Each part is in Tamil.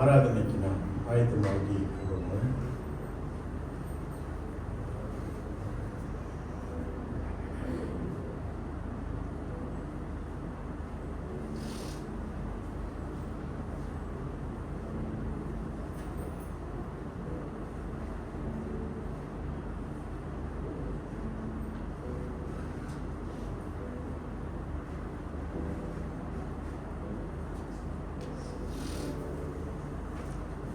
ஆராதனைக்கு நாம் ஆயத்தமாகி கொள்வோம்.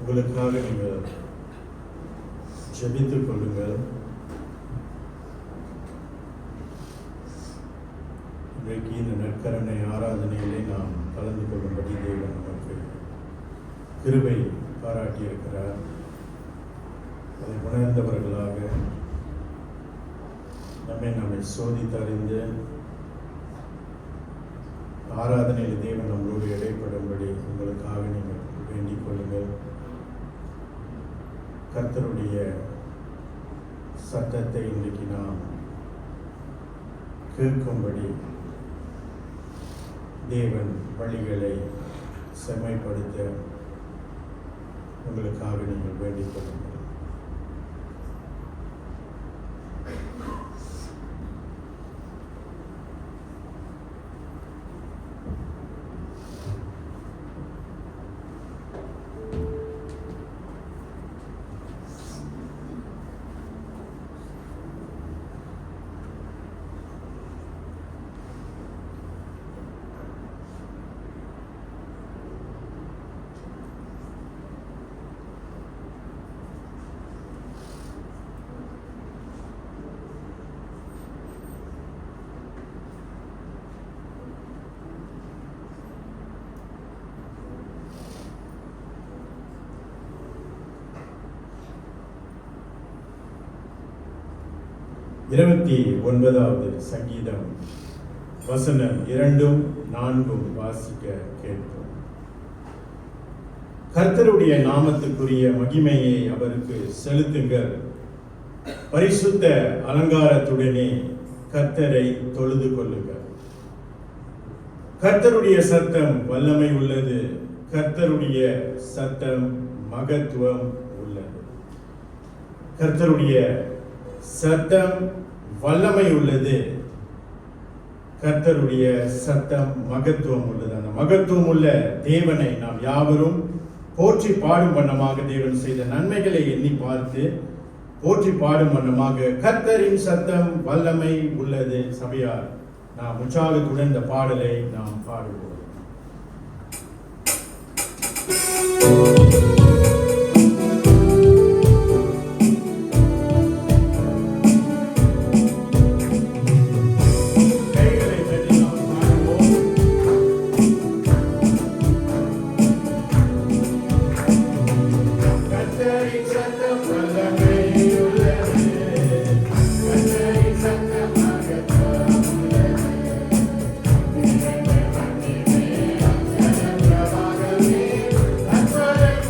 உங்களுக்காக நீங்கள் ஜெபித்துக் கொள்ளுங்கள். இன்றைக்கு இந்த நற்கருணை ஆராதனையிலே நாம் கலந்து கொள்ளும்படி தேவன் நமக்கு கிருபை பாராட்டியிருக்கிறார். அதை உணர்ந்தவர்களாக நம்மை சோதித்தறிந்து ஆராதனையில் தேவன் நம்மளோடு இடைப்படும்படி உங்களுக்காக நீங்கள் வேண்டிக் கொள்ளுங்கள். கர்த்தருடைய சத்தத்தை இன்றைக்கு நாம் கேட்கும்படி தேவன் வழிகளை செம்மைப்படுத்த உங்களுக்காக நீங்கள் வேண்டிக் கொள்ளுங்கள். இருபத்தி 9வது சங்கீதம் வசனம் 2-4 வாசிக்க கேட்போம். கர்த்தருடைய நாமத்துக்குரிய மகிமையை அவருக்கு செலுத்துங்கள். பரிசுத்த அலங்காரத்துடனே கர்த்தரை தொழுது கொள்ளுங்கள். கர்த்தருடைய சத்தம் வல்லமை உள்ளது. கர்த்தருடைய சத்தம் மகத்துவம் உள்ளது. கர்த்தருடைய சத்தம் வல்லமை உள்ளது. கர்த்தருடைய சத்தம் மகத்துவம் உள்ளது. அந்த மகத்துவம் உள்ள தேவனை நாம் யாவரும் போற்றி பாடும் வண்ணமாக, தேவன் செய்த நன்மைகளை எண்ணி பார்த்து போற்றி பாடும் வண்ணமாக கர்த்தரின் சத்தம் வல்லமை உள்ளது. சபையார் நாம் உற்சாகத்துடன் இந்த பாடலை நாம் பாடுவோம். That's what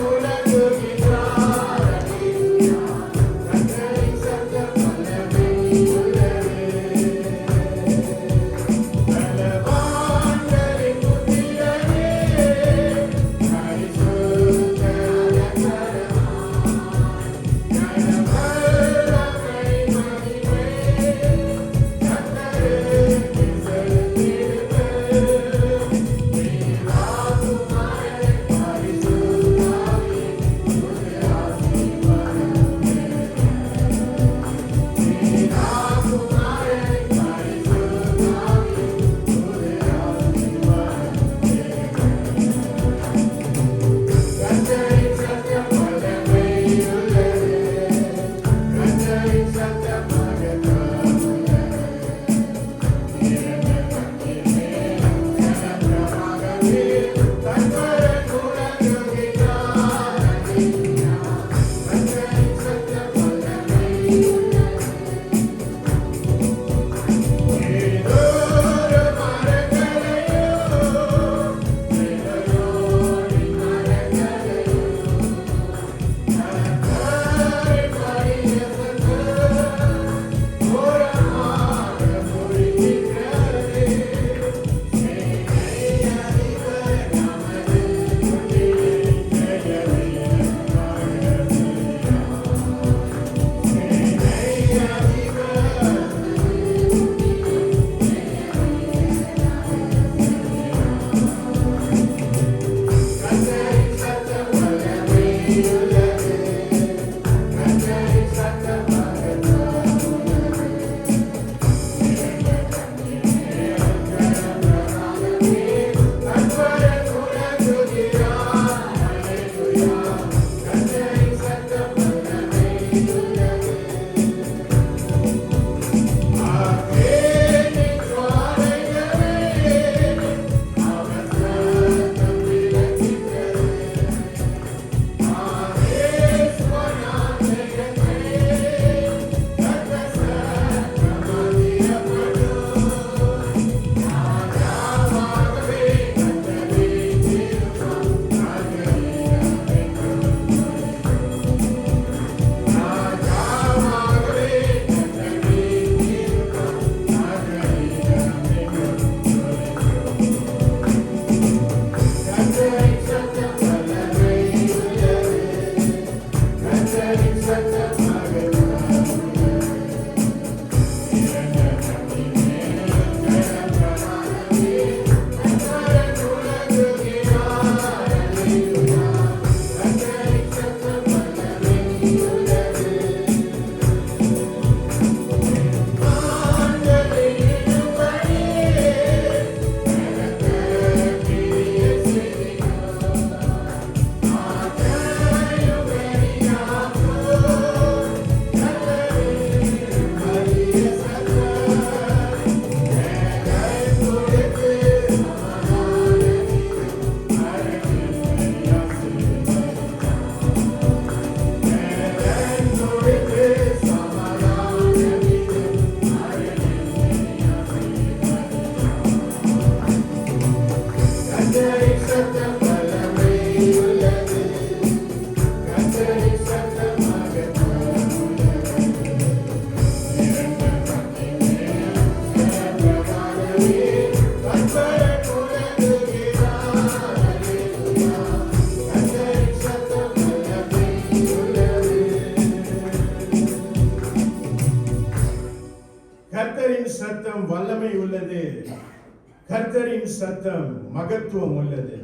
கர்த்தரின் சத்தம் மகத்துவம் உள்ளது.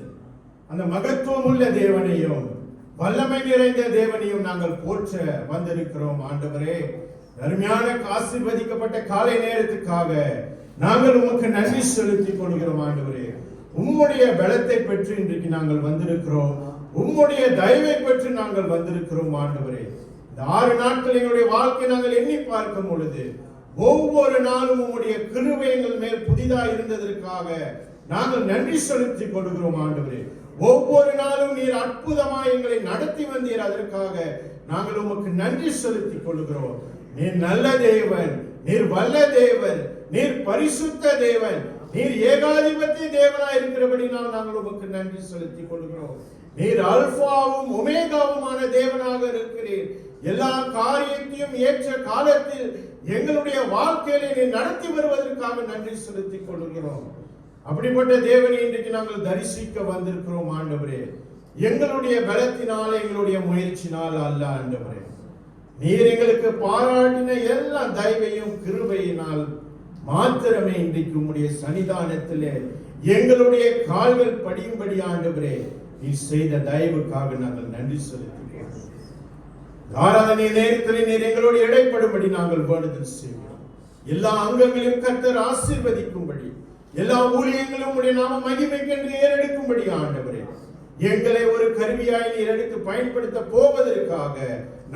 அந்த மகத்துவம் உள்ள தேவனையும் வல்லமை நிறைந்த தேவனையும் நாங்கள் போற்ற வந்திருக்கிறோம். ஆண்டவரே, அருமையான ஆசீர்வதிக்கப்பட்ட காலை நேரத்துக்காக நாங்கள் உமக்கு நன்றி செலுத்திக் கொள்கிறோம். ஆண்டவரே, உம்முடைய பலத்தை பெற்று இன்றைக்கு நாங்கள் வந்திருக்கிறோம். உம்முடைய தயவை பெற்று நாங்கள் வந்திருக்கிறோம். ஆண்டவரே, இந்த 6 நாட்கள் எங்களுடைய வாழ்க்கை நாங்கள் எண்ணி பார்க்கும் பொழுது ஒவ்வொரு நாளும் உம்முடைய கிருபை எங்கள் மேல் புதிதாக இருந்ததற்காக நாங்கள் நன்றி செலுத்திக் கொள்கிறோம். ஆண்டவரே, ஒவ்வொரு நாளும் நீர் அற்புதமாய் எங்களை நடத்தி வந்தீர். அதற்காக நாங்கள் உமக்கு நன்றி செலுத்திக் கொள்கிறோம். நீர் நல்ல தேவன், நீர் வல்ல தேவன், நீர் பரிசுத்த தேவன், நீர் ஏகாதிபத்திய தேவனாய் இருக்கிறபடினால் நாங்கள் உமக்கு நன்றி செலுத்திக் கொள்கிறோம். நீர் அல்பாவும் ஒமேகாவுமான தேவனாக இருக்கிறீர். எல்லா காரியத்தையும் ஏற்ற காலத்தில் எங்களுடைய வாழ்க்கையிலே நீர் நடத்தி வருவதற்காக நன்றி செலுத்திக் கொள்கிறோம். அப்படிப்பட்ட தேவனை இன்றைக்கு நாங்கள் தரிசிக்க வந்திருக்கிறோம். ஆண்டவரே, எங்களுடைய பலத்தினால எங்களுடைய முயற்சினால் அல்ல. ஆண்டவரே, நீர் எங்களுக்கு பாராட்டின எல்லா தயவையும் கிருபையினால் மாத்திரமே இன்றைக்கு உம்முடைய சன்னிதானத்திலே எங்களுடைய கால்கள் படியும்படி ஆண்டவரே நீர் செய்த தயவுக்காக நாங்கள் நன்றி செலுத்துகிறோம். ஆராதனை நேரத்தில் நீர் எங்களோடு இடைப்படும்படி நாங்கள் வேண்டுதல் செய்கிறோம். எல்லா அங்கங்களையும் கர்த்தர் ஆசீர்வதிக்கும்படி, எல்லா ஊழியங்களும் உடைய நாம மகிமைக்கென்று ஏறெடுக்கும்படி ஆண்டவரே எங்களை ஒரு கருவியாய் நீர் எடுத்து பயன்படுத்த போவதற்காக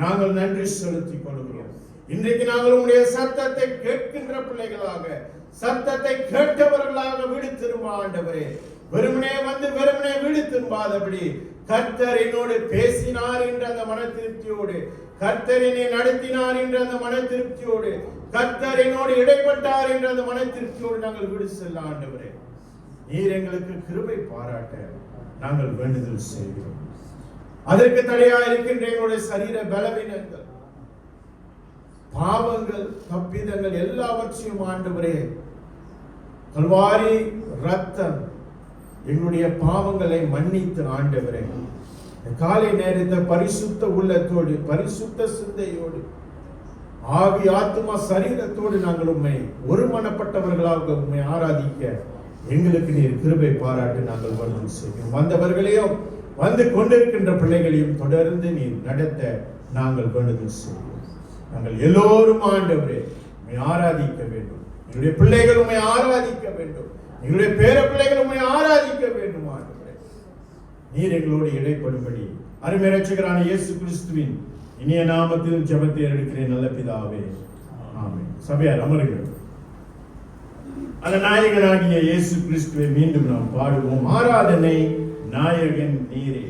நாங்கள் நன்றி செலுத்திக் கொள்கிறோம். இன்றைக்கு நாங்கள் உங்களுடைய சத்தத்தை கேட்கின்ற பிள்ளைகளாக, சத்தத்தை கேட்டவர்களாக வீடு திரும்ப ஆண்டவரே, வெறுமனே வந்து வெறுமனே வீடு திரும்பாதபடி கர்த்தர் என்னோடு பேசினார் என்ற அந்த மன திருப்தியோடு, கர்த்தர் என்னை நடத்தினார் என்ற அந்த மன திருப்தியோடு, கர்த்தர் என்னோடு இடைப்பட்டார் என்ற அந்த மன திருப்தியோடு நாங்கள் வீடு செல்ல ஆண்டவரே நீர் எங்களுக்கு கிருபை பாராட்ட நாங்கள் வேண்டுதல் செய்கிறோம். அதற்கு தடையா இருக்கின்ற எங்களுடைய சரீர பலவீனங்கள், பாவங்கள், தப்பிதங்கள் எல்லாவற்றையும் ஆண்டவரே கல்வாரி ரத்தம் எங்களுடைய பாவங்களை மன்னித்து ஆண்டவரே காலை நேரத்தை பரிசுத்த உள்ளத்தோடு, பரிசுத்த சிந்தையோடு, ஆவி ஆத்மா சரீரத்தோடு நாங்கள் உம்மை ஒருமனப்பட்டவர்களாக உம்மை ஆராதிக்க எங்களுக்கு நீர் கிருபை பாராட்டு நாங்கள் வேண்டுதல் செய்கிறோம். வந்தவர்களையும் வந்து கொண்டிருக்கின்ற பிள்ளைகளையும் தொடர்ந்து நீர் நடத்த நாங்கள் வேண்டுதல் செய்கிறோம். நாங்கள் எல்லோரும் ஆண்டவரே உம்மை ஆராதிக்க வேண்டும். எங்களுடைய பிள்ளைகள் உம்மை ஆராதிக்க வேண்டும். எங்களுடைய பேர பிள்ளைகள் உம்மை ஆராதிக்க வேண்டும். ஆண்டவரே நீர் எங்களோடு இடைப்படும்படி அருமை இரட்சகரான இயேசு கிறிஸ்துவின் இனிய நாமத்தில் ஜெபத்தை எடுக்கிறேன் நல்ல பிதாவே, ஆமென். சபையார் அமருங்கள். அந்த நாயகனாகிய இயேசு கிறிஸ்துவை மீண்டும் நாம் பாடுவோம். ஆராதனை நாயகன் நீரே.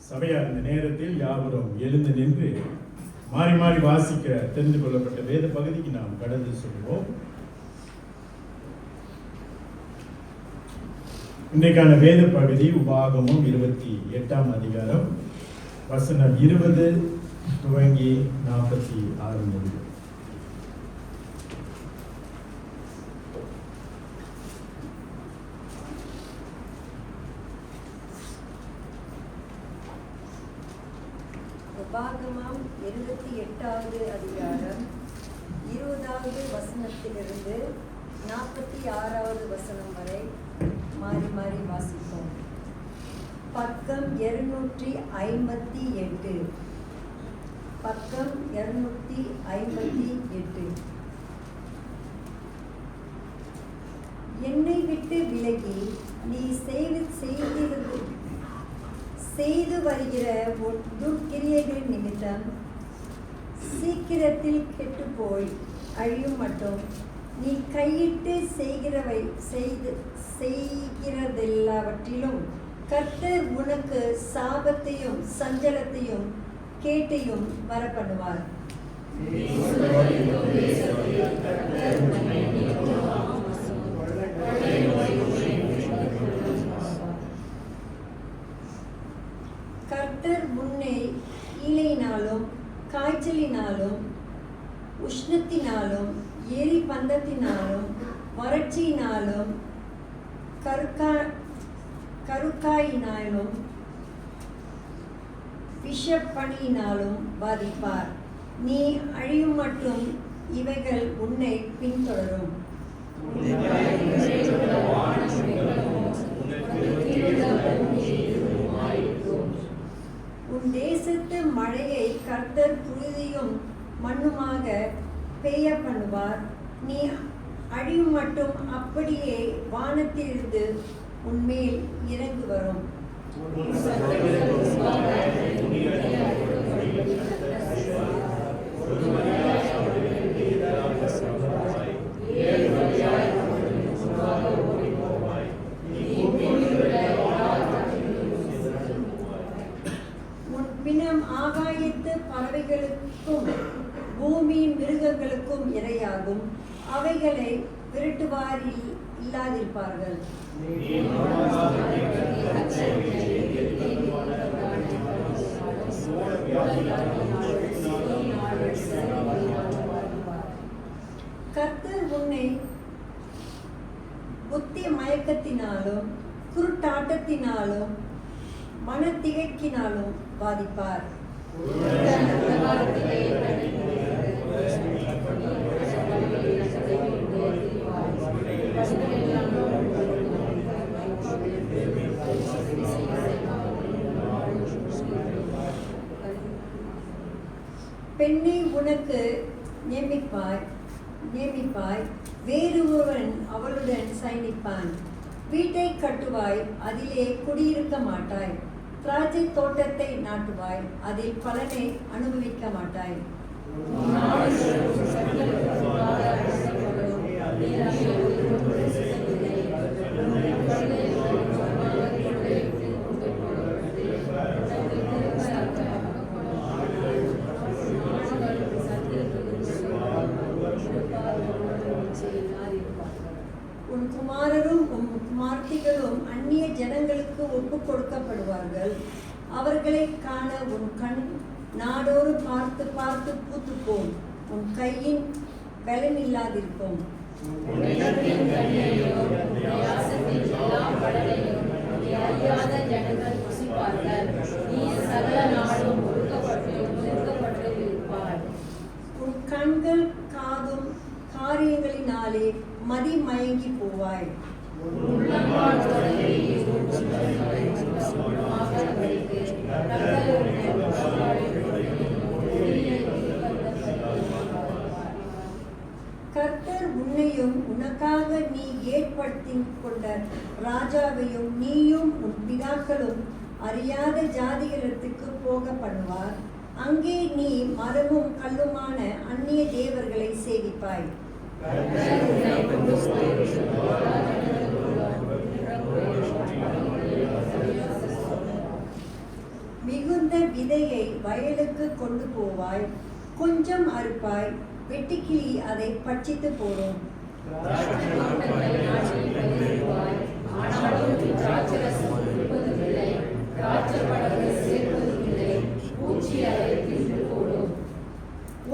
சபையார் இந்த நேரத்தில் யாவரும் எழுந்து நின்று மாறி மாறி வாசிக்க தெரிந்து கொள்ளப்பட்ட வேத பகுதிக்கு நாம் கடந்து செல்வோம். இன்றைக்கான வேத பகுதி உபாகமம் 28ஆம் அதிகாரம் வசனம் 20 துவங்கி 46 முடியும். உபாகமம் 28வது அதிகாரம் 20வது வசனத்திலிருந்து 46வது வசனம் வரை மாறி மாறி வாசிப்போம். பக்கம் 258. பக்கம் 258. என்னை விட்டு விலகி நீ செய்து வருகிற துர்க்கிரியைகள் நிமித்தம் சீக்கிரத்தில் கெட்டு போய் அழியும் மட்டும் நீ கையிட்டு செய்கிறதெல்லாவற்றிலும் கர்த்தர் உனக்கு சாபத்தையும் சஞ்சலத்தையும் கேட்டையும் வரப்பண்ணுவார். கர்த்தர் முன்னே ஈழையினாலும் காய்ச்சலினாலும் உஷ்ணத்தினாலும் எரி பந்தத்தினாலும் வறட்சியினாலும் கருக்காயினாலும் விஷப்பணியினாலும் பாதிப்பார். நீ அழியும் மட்டும் இவைகள் உன்னை பின்தொடரும். உன் தேசத்து மழையை கர்த்தர் புழுதியும் மண்ணுமாக பெய்ய பண்ணுவார். நீ அழியும் மட்டும் அப்படியே வானத்திலிருந்து உன்மேல் இறங்கி வரும். உன் பிணம் ஆகாயத்து பறவைகளுக்கும் பூமியின் மிருகங்களுக்கும் இரையாகும். அவைகளை விரட்டுவாரில் இல்லாதிருப்பார்கள். கர்த்தர் உன்னை புத்தி மயக்கத்தினாலும் குருட்டாட்டத்தினாலும் மனத்திகைக்கினாலும் பாதிப்பார். பெண்ணை உனக்கு நியமிப்பாய், வேறு ஒருவன் அவளுடன் சயனிப்பான். வீட்டை கட்டுவாய், அதிலே குடியிருக்க மாட்டாய். திராட்சை தோட்டத்தை நாட்டுவாய், அதில் பலனை அனுபவிக்க மாட்டாய். உன் குமாரரும் உன் குமார்த்திகளும் அந்நிய ஜனங்களுக்கு ஒப்புக் கொடுக்கப்படுவார்கள். அவர்களை காண உன் கண் நாடோறு பார்த்து பார்த்து பூத்துப்போம். உன் கையின் பலன் இல்லாதிருக்கும். உன் கண்கள் காதும் காரியங்களினாலே மதி மயங்கி போவாய். கர்த்தர் உன்னையும் உனக்காக நீ ஏற்படுத்தி கொண்ட ராஜாவையும் நீயும் உன் பிதாக்களும் அறியாத ஜாதிகளிடத்துக்கு போக பண்ணுவார். அங்கே நீ மரமும் கல்லுமான அந்நிய தேவர்களை சேவிப்பாய். மிக விதையை வயலுக்கு கொண்டு போவாய், கொஞ்சம் அறுப்பாய், வெட்டுக்கிளி அதை பட்சித்து போடும்.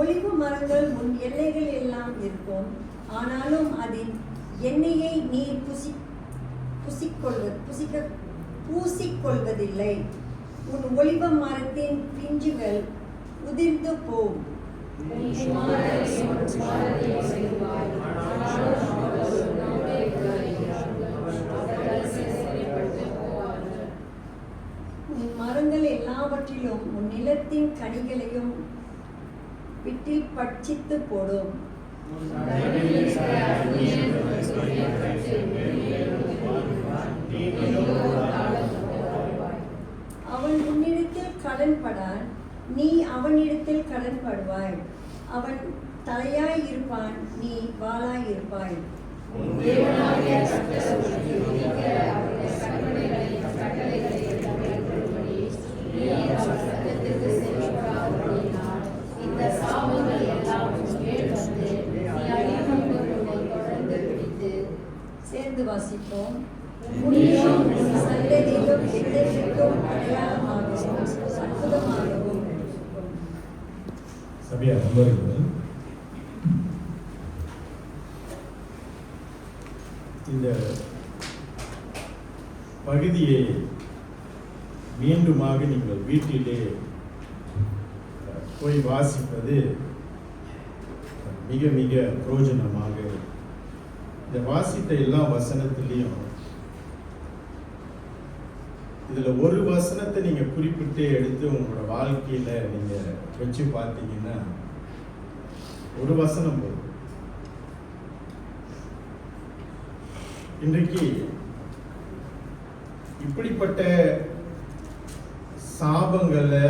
ஒலிவு மரங்கள் உன் எல்லைகள் எல்லாம் இருக்கும், ஆனாலும் அதன் எண்ணெயை நீர் பூசிக்கொள்வதில்லை. உன் ஒலிவ மரத்தின் பிஞ்சுகள் உதிர்ந்து போம். உன் மரங்கள் எல்லாவற்றிலும் உன் நிலத்தின் கனிகளையும் விட்டில் பட்சித்து போடும். அவன் உன்னிடத்தில் கடன்படான், நீ அவனிடத்தில் கடன்படுவாய். அவன் தலையாய் இருப்பான், நீ வாளாய் இருப்பாய். சேர்ந்து வாசிப்போம். சந்ததியிலும் எந்தெந்தற்கும் அடையாளமாகவும் அற்புதமாகவும். சபையா நண்பர்கள், இந்த பகுதியை மீண்டுமாக நீங்கள் வீட்டிலே போய் வாசிப்பது மிக மிக பிரயோஜனமாக. இந்த வாசித்த எல்லா வசனத்திலையும் இதுல ஒரு வசனத்தை நீங்க குறிப்பிட்டு எடுத்து உங்களோட வாழ்க்கையில நீங்க வச்சு பார்த்தீங்கன்னா ஒரு வசனம் போதும். இன்றைக்கு இப்படிப்பட்ட சாபங்களை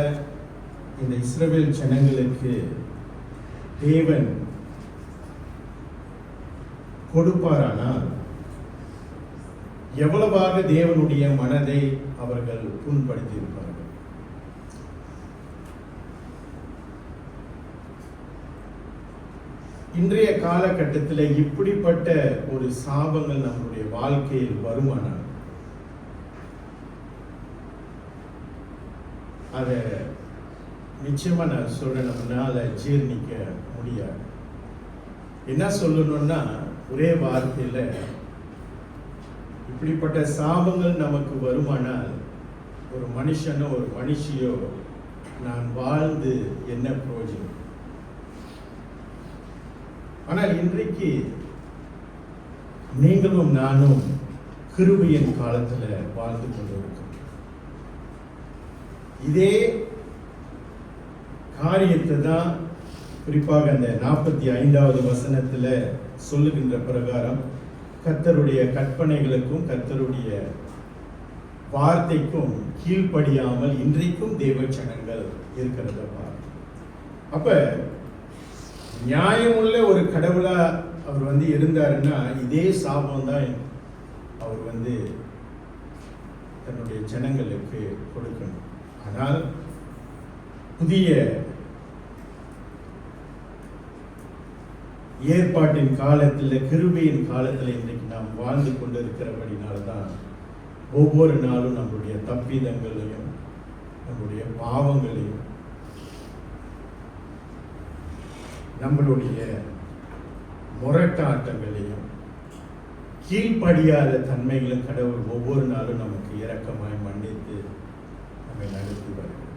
இந்த இஸ்ரவேல் ஜனங்களுக்கு தேவன் கொடுப்பாரானால் எவ்வளவாக தேவனுடைய மனதை அவர்கள் புண்படுத்தியிருப்பார்கள். இன்றைய காலகட்டத்தில் இப்படிப்பட்ட ஒரு சாபங்கள் நம்முடைய வாழ்க்கையில் வருமானால் அதை நிச்சயமா நான் சொல்றேன், நம்மளால ஜீர்ணிக்க முடியாது. என்ன சொல்லணும்னா ஒரே வார்த்தையில இப்படிப்பட்ட சாபங்கள் நமக்கு வருமானால் ஒரு மனுஷனோ ஒரு மனுஷியோ நான் வாழ்ந்து என்ன பிரயோஜனம்? ஆனால் இன்றைக்கு நீங்களும் நானும் கிருபையின் காலத்துல வாழ்ந்து கொண்டிருக்கிறோம். இதே காரியத்தை தான் குறிப்பாக அந்த 45வது வசனத்துல சொல்லுகின்ற பிரகாரம் கர்த்தருடைய கற்பனைகளுக்கும் கர்த்தருடைய வார்த்தைக்கும் கீழ்ப்படியாமல் இன்றைக்கும் தேவ ஜனங்கள் இருக்கிறத பார்க்க. அப்ப நியாயமுள்ள ஒரு கடவுளா அவர் இருந்தாருன்னா இதே சாபம் தான் அவர் தன்னுடைய ஜனங்களுக்கு கொடுக்கணும். ஆனால் புதிய ஏற்பாட்டின் காலத்தில் கிருபையின் காலத்தில் இன்றைக்கு நாம் வாழ்ந்து கொண்டிருக்கிறபடினால்தான் ஒவ்வொரு நாளும் நம்முடைய தப்பிதங்களையும் நம்முடைய பாவங்களையும் நம்மளுடைய முரட்டாட்டங்களையும் கீழ்ப்படியாத தன்மைகளும் கடவுள் ஒவ்வொரு நாளும் நமக்கு இரக்கமாய் மன்னித்து நம்மை நடத்தி வருகிறார்.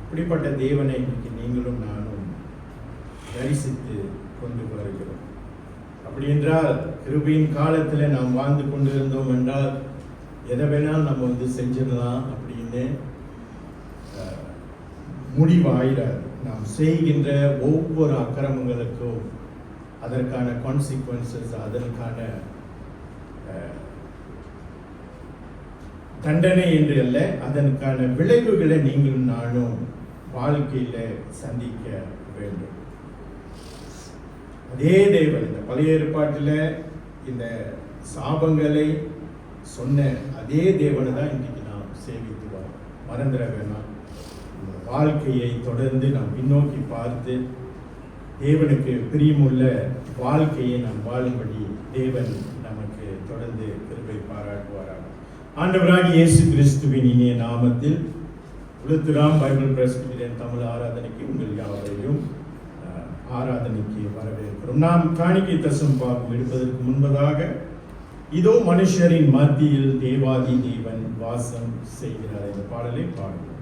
இப்படிப்பட்ட தேவனை இன்னைக்கு நீங்களும் நானும் தரிசித்து கொண்டு வருகிறோம். அப்படி என்றால் கிருபையின் காலத்தில் நாம் வாழ்ந்து கொண்டிருந்தோம் என்றால் எதை வேணாலும் நம்ம செஞ்சிடலாம் அப்படின்னு முடிவாயிராது. நாம் செய்கின்ற ஒவ்வொரு அக்கிரமங்களுக்கும் அதற்கான கான்சிக்வன்சஸ், அதற்கான தண்டனை என்று அல்ல, அதற்கான விளைவுகளை நீங்களும் நானும் வாழ்க்கையில சந்திக்க வேண்டும். அதே தேவன் இந்த பழைய ஏற்பாட்டில் இந்த சாபங்களை சொன்ன அதே தேவனை தான் இன்னைக்கு நாம் சேவித்து வரோம். மறந்துட வேணாம். வாழ்க்கையை தொடர்ந்து நாம் பின்னோக்கி பார்த்து தேவனுக்கு பிரியமுள்ள வாழ்க்கையை நாம் வாழும்படி தேவன் நமக்கு தொடர்ந்து கிருபை பாராட்டுவாராக. ஆண்டவராகிய இயேசு கிறிஸ்துவின் இனிய நாமத்தில் உளுத்துராம் பைபிள் பிரஸ்பிட்டரியன் தமிழ் ஆராதனைக்கு உங்கள் யாவரையும் ஆராதனைக்கு வரவேற்கிறோம். நாம் காணிக்கை தசம் பாகம் எடுப்பதற்கு முன்பதாக இதோ மனுஷரின் மத்தியில் தேவாதி தேவன் வாசம் செய்கிறார் இந்த பாடலை பாடுவோம்.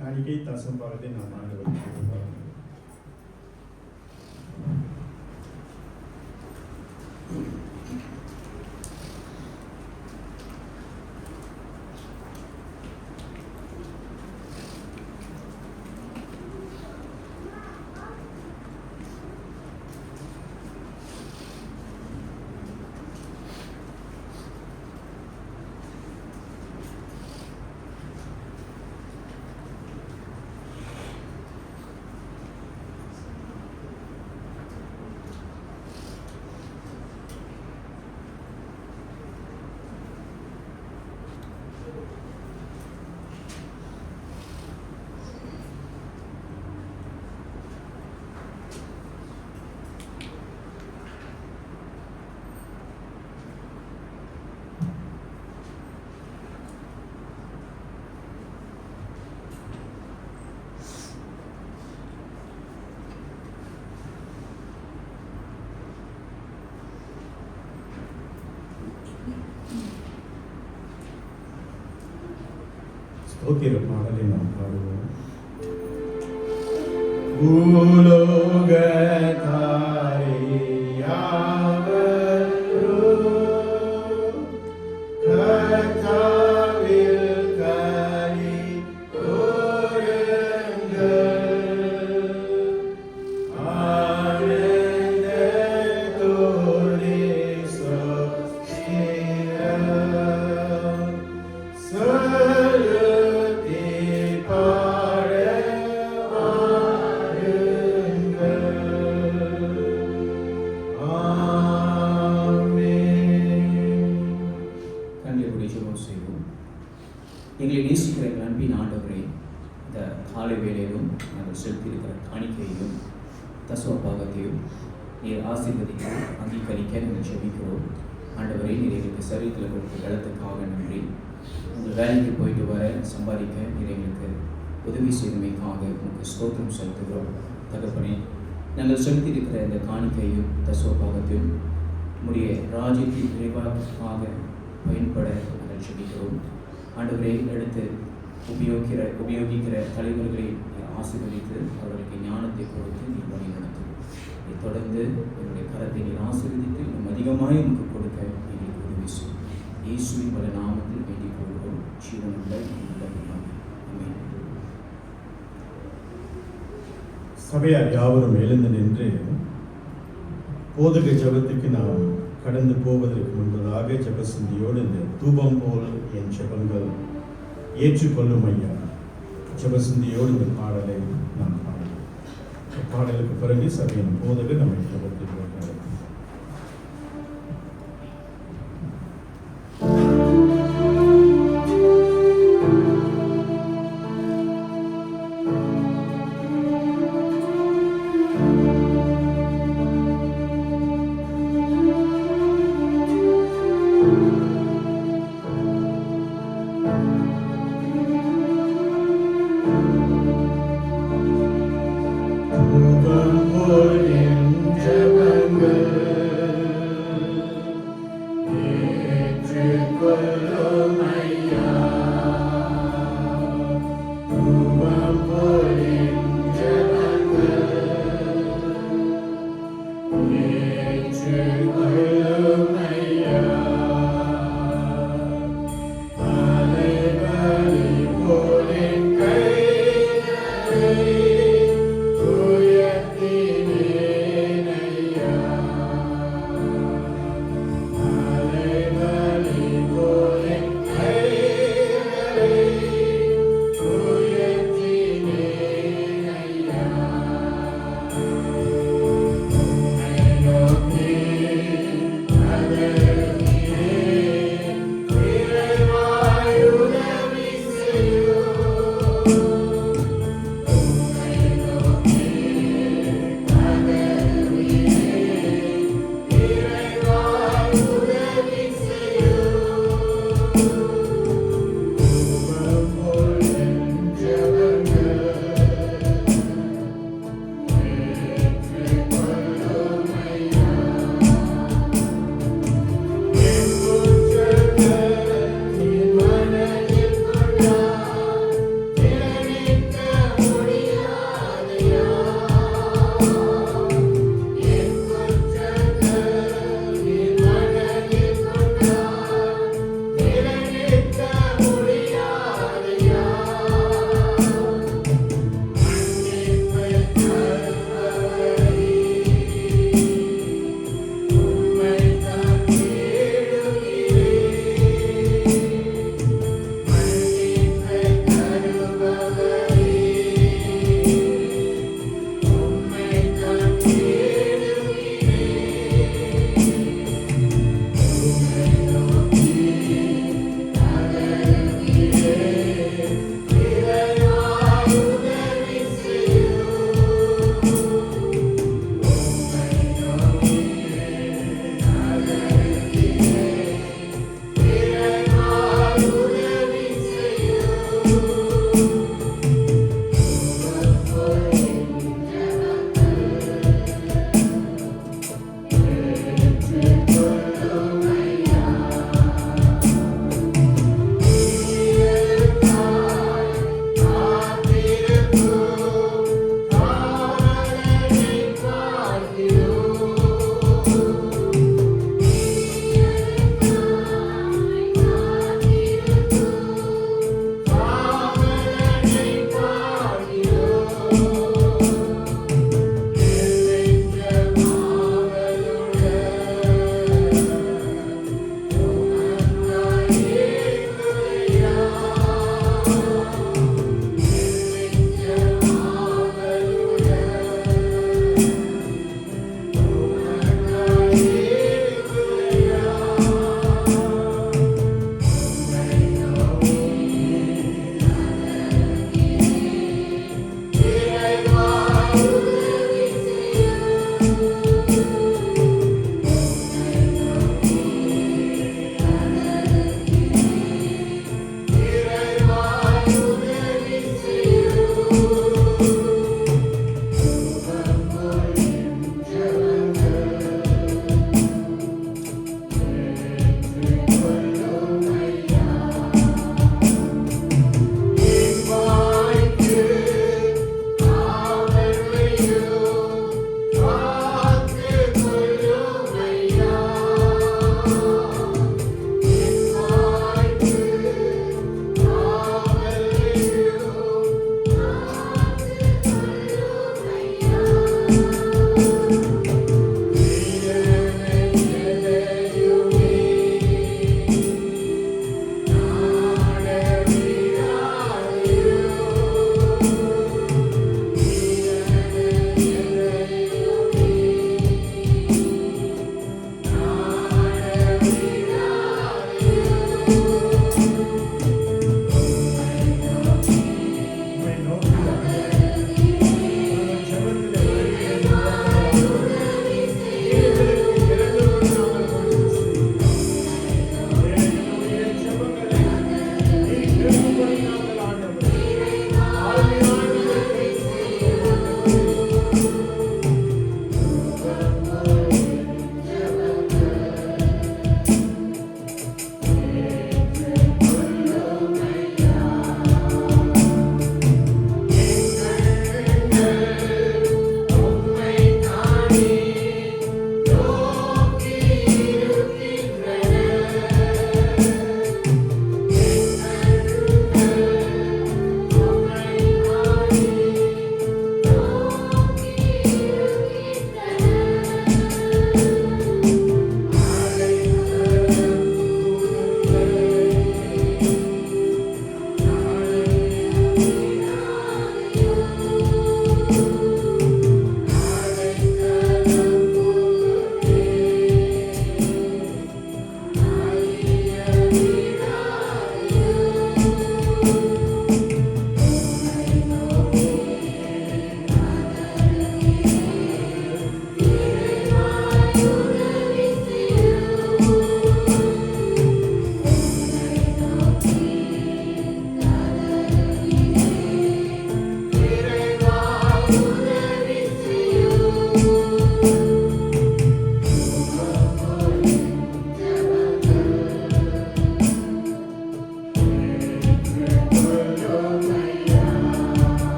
காணிக்கை தசம் பாகத்தை நாம் ஆண்டவருக்கு ஸ்தோத்திர பாடலை நாம் பாடுவோம். பூலோகத்தாரே யாவரும் கர்த்தாவில் களி கூருங்கள். ஆனந்தத்தோடே சோத்திரம் செலுத்தி பாட எங்களை நேசிக்கிற எங்கள் அன்பின் ஆண்டவரே, இந்த காலை வேளையிலும் நாங்கள் செலுத்தியிருக்கிற காணிக்கையையும் தசமபாகத்தையும் நீர் ஆசீர்வதித்து அங்கீகரிக்க நாங்கள் ஜெபிக்கிறோம். ஆண்டவரே, நீர் எங்களுக்கு சரீரத்தில் கொடுத்த பலத்துக்காக நன்றி. உங்கள் வேலைக்கு போயிட்டு வர சம்பாதிக்க நீர் எங்களுக்கு உதவி செய்தமைக்காக உங்களுக்கு ஸ்தோத்திரம் செலுத்துகிறோம். தகப்பனே, நாங்கள் செலுத்தியிருக்கிற இந்த காணிக்கையும் தசமபாகத்தையும் உடைய ராஜ்யத்தின் விரைவாக பயன்பட நாங்கள் ஜெபிக்கிறோம். ஆண்டவரை எடுத்து உபயோகிக்கிற தலைவர்களை ஆசீர்வதித்து அவர்களுக்கு ஞானத்தை கொடுத்து நீர் வழி நடத்தும். இதை தொடர்ந்து என்னுடைய கரத்தை நீர் ஆசீர்வதித்து இன்னும் அதிகமாக நமக்கு கொடுக்க எங்களுக்கு உதவி செய்யும். இயேசுவின் பல நாமத்தில் வேண்டிக் கொள்கிறோம். ஜீவனுள்ள ஆமென். சபையார் யாவரும் எழுந்து நின்று போதக ஜெபத்துக்கு நாம் கடந்து போவதற்கு முன்பதாக ஜெபசிந்தியோடு இந்த தூபம் போல் என் ஜெபங்கள் ஏற்றுக்கொள்ளும் ஐயா ஜெபசிந்தியோடு இந்த பாடலை நாம் பாடலாம். பாடலுக்கு பிறகு சபையின் போதகர் நம்மை ஜெபத்தில் வருகிறார். Thank you.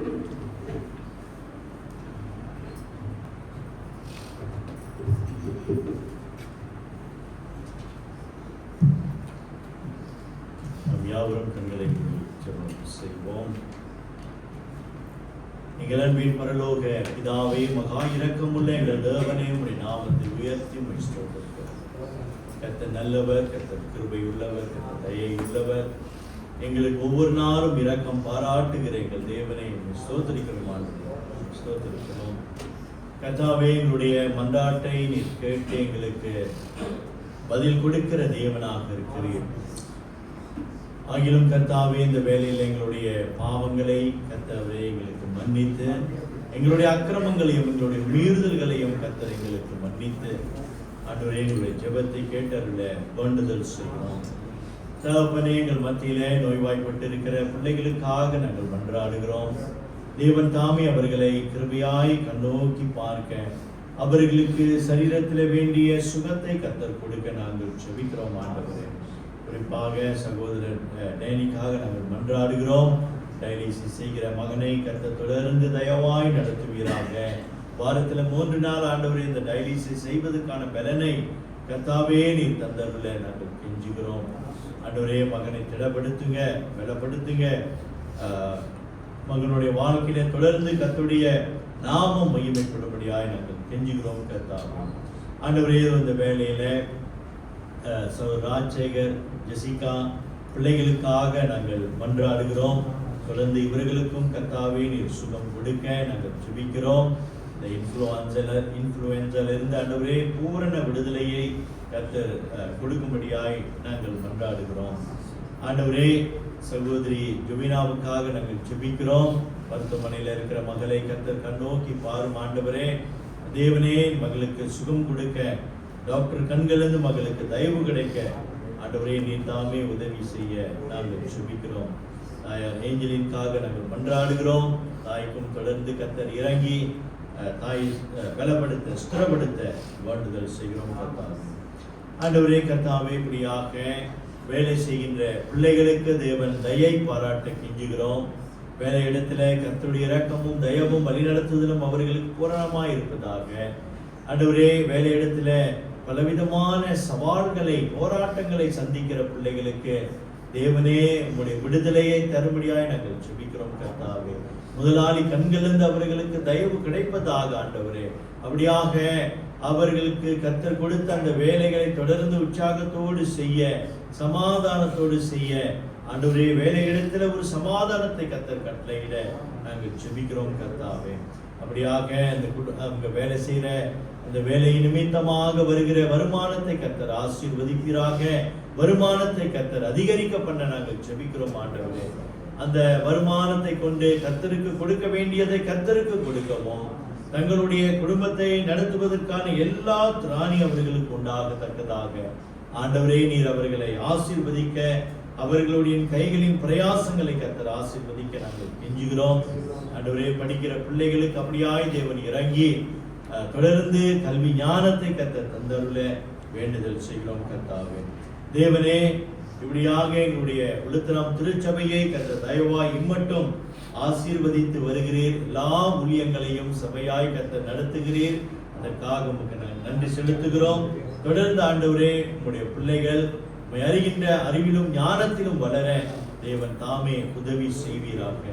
நாம் யாவரும் கண்களை மூடி ஜெபம் செய்வோம். எங்கள் அன்பின் பரலோக பிதாவே, மகா இரக்கமுள்ள எங்கள் தேவனே, உம்முடைய நாமத்தை உயர்த்தி உம்மை ஸ்தோத்திரிக்கிறோம். கர்த்தர் நல்லவர், கர்த்தர் கிருபை உள்ளவர், கர்த்தர் தயை உள்ளவர். எங்களுக்கு ஒவ்வொரு நாளும் இரக்கம் பாராட்டுகிற எங்கள் தேவனை உம்மை ஸ்தோத்திரிக்கிறோம். ஸ்தோத்திரிக்கிறோம் கர்த்தாவே, எங்களுடைய மன்றாட்டை நீர் கேட்டு எங்களுக்கு பதில் கொடுக்கிற தேவனாக இருக்கிறீர். ஆகிலும் கர்த்தாவே, இந்த வேளையில் எங்களுடைய பாவங்களை கர்த்தாவே எங்களுக்கு மன்னித்து, எங்களுடைய அக்கிரமங்களையும் எங்களுடைய மீறுதல்களையும் கர்த்தர் எங்களுக்கு மன்னித்து, ஆண்டவரே எங்களுடைய ஜெபத்தை கேட்டருள வேண்டுதல் செய்கிறோம். தகப்பனே, எங்கள் மத்தியிலே நோய்வாய்ப்பட்டிருக்கிற பிள்ளைகளுக்காக நாங்கள் மன்றாடுகிறோம். தேவன் தாமே அவர்களை கிருபையாய் கண்ணோக்கி பார்க்க, அவர்களுக்கு சரீரத்தில் வேண்டிய சுகத்தை கர்த்தர் கொடுக்க நாங்கள் ஜெபிக்கிறோம். ஆண்டவரே, குறிப்பாக சகோதரர் டேனிக்காக நாங்கள் மன்றாடுகிறோம். டயாலிசிஸ் செய்கிற மகனை கர்த்தர் தொடர்ந்து தயவாய் நடத்துவீராக. வாரத்தில் 3 நாள் ஆண்டவரே இந்த டயாலிசிஸ் செய்வதற்கான பலனை கர்த்தாவே நீர் தந்தருள நாங்கள் கெஞ்சுகிறோம். ஆண்டவரே, மகனை திடப்படுத்துங்க, பலப்படுத்துங்க. மகனுடைய வாழ்க்கையில தொடர்ந்து கர்த்தருடைய நாமம் மகிமைப்படும்படியாய் நாங்கள் கெஞ்சுகிறோம். கர்த்தாவே, ஆண்டவரே, இந்த வேலையில ராஜசேகர், ஜெசிகா பிள்ளைகளுக்காக நாங்கள் மன்றாடுகிறோம். தொடர்ந்து இவர்களுக்கும் கர்த்தாவே நீர் சுகம் கொடுக்க நாங்கள் ஜெபிக்கிறோம். இந்த இன்ஃப்ளூயன்ஸால இருந்து ஆண்டவரே பூரண விடுதலையை கர்த்தர் கொடுக்கும்படியாய் நாங்கள் மன்றாடுகிறோம். ஆண்டவரே, சகோதரி ஜுபினாவுக்காக நாங்கள் ஜெபிக்கிறோம். மருத்துவமனையில் இருக்கிற மகளை கர்த்தர் கண்ணோக்கி பாரும். ஆண்டவரே, தேவனே, மகளுக்கு சுகம் கொடுக்க, டாக்டர் கண்களிலிருந்து மகளுக்கு தயவு கிடைக்க ஆண்டவரே நீர் தாமே உதவி செய்ய நாங்கள் ஜெபிக்கிறோம். தாயார் ஏஞ்சலின்காக நாங்கள் மன்றாடுகிறோம். தாய்க்கும் தொடர்ந்து கர்த்தர் இறங்கி தாய் பலப்படுத்த, ஸ்திரப்படுத்த வேண்டுதல் செய்கிறோம். கர்த்தாவே, ஆண்டவரே, கர்த்தாவே, இப்படியாக வேலை செய்கின்ற பிள்ளைகளுக்கு தேவன் தயை பாராட்ட கெஞ்சுகிறோம். வேலை இடத்துல கர்த்தருடைய இரக்கமும் தயவும் வழிநடத்துதலும் அவர்களுக்கு பூரணமாய் இருப்பதாக. ஆண்டவரே, வேலை இடத்துல பலவிதமான சவால்களை, போராட்டங்களை சந்திக்கிற பிள்ளைகளுக்கு தேவனே உங்களுடைய விடுதலையை தரும்படியாய் நாங்கள் ஜெபிக்கிறோம். கர்த்தாவே, முதலாளி கண்களிலிருந்து அவர்களுக்கு தயவு கிடைப்பதாக. ஆண்டவரே, அப்படியாக அவர்களுக்கு கர்த்தர் கொடுத்த அந்த வேலைகளை தொடர்ந்து உற்சாகத்தோடு செய்ய, சமாதானத்தோடு செய்ய, ஆண்டவரே, வேலையிடத்துல ஒரு சமாதானத்தை கர்த்தர் கட்டளையிட நாங்கள் ஜெபிக்கிறோம். கர்த்தாவே, அப்படியாக அவங்க வேலை செய்யற அந்த வேலை நிமித்தமாக வருகிற வருமானத்தை கர்த்தர் ஆசீர்வதிப்பீராக. வருமானத்தை கர்த்தர் அதிகரிக்க பண்ண நாங்கள் ஜெபிக்கிறோம். ஆண்டவரே, அந்த வருமானத்தை கொண்டு கர்த்தருக்கு கொடுக்க வேண்டியதை கர்த்தருக்கு கொடுக்கவும், தங்களுடைய குடும்பத்தை நடத்துவதற்கான எல்லா திராணி அவர்களுக்கு உண்டாகத்தக்கதாக ஆண்டவரே நீர் அவர்களை ஆசீர்வதிக்க, அவர்களுடைய கைகளின் பிரயாசங்களை கர்த்தர் ஆசீர்வதிக்க நாங்கள் கெஞ்சுகிறோம். ஆண்டவரே, படிக்கிற பிள்ளைகளுக்கு அப்படியாய் தேவன் இறங்கி தொடர்ந்து கல்வி ஞானத்தை கர்த்தர் தந்தருள வேண்டுதல் செய்கிறோம். கர்த்தாவே, தேவனே, இப்படியாக எங்களுடைய உளுத்தரம் திருச்சபையை கர்த்தர் தயவாய் இம்மட்டும் ஆசீர்வதித்து வருகிறீர். எல்லா ஊழியங்களையும் சபையாய் கர்த்தர் நடத்துகிறீர். அதற்காக உமக்கு நாங்கள் நன்றி செலுத்துகிறோம். தொடர்ந்து ஆண்டவரே, உங்களுடைய பிள்ளைகள் அறிகின்ற அறிவிலும் ஞானத்திலும் வளர தேவன் தாமே உதவி செய்வீராக.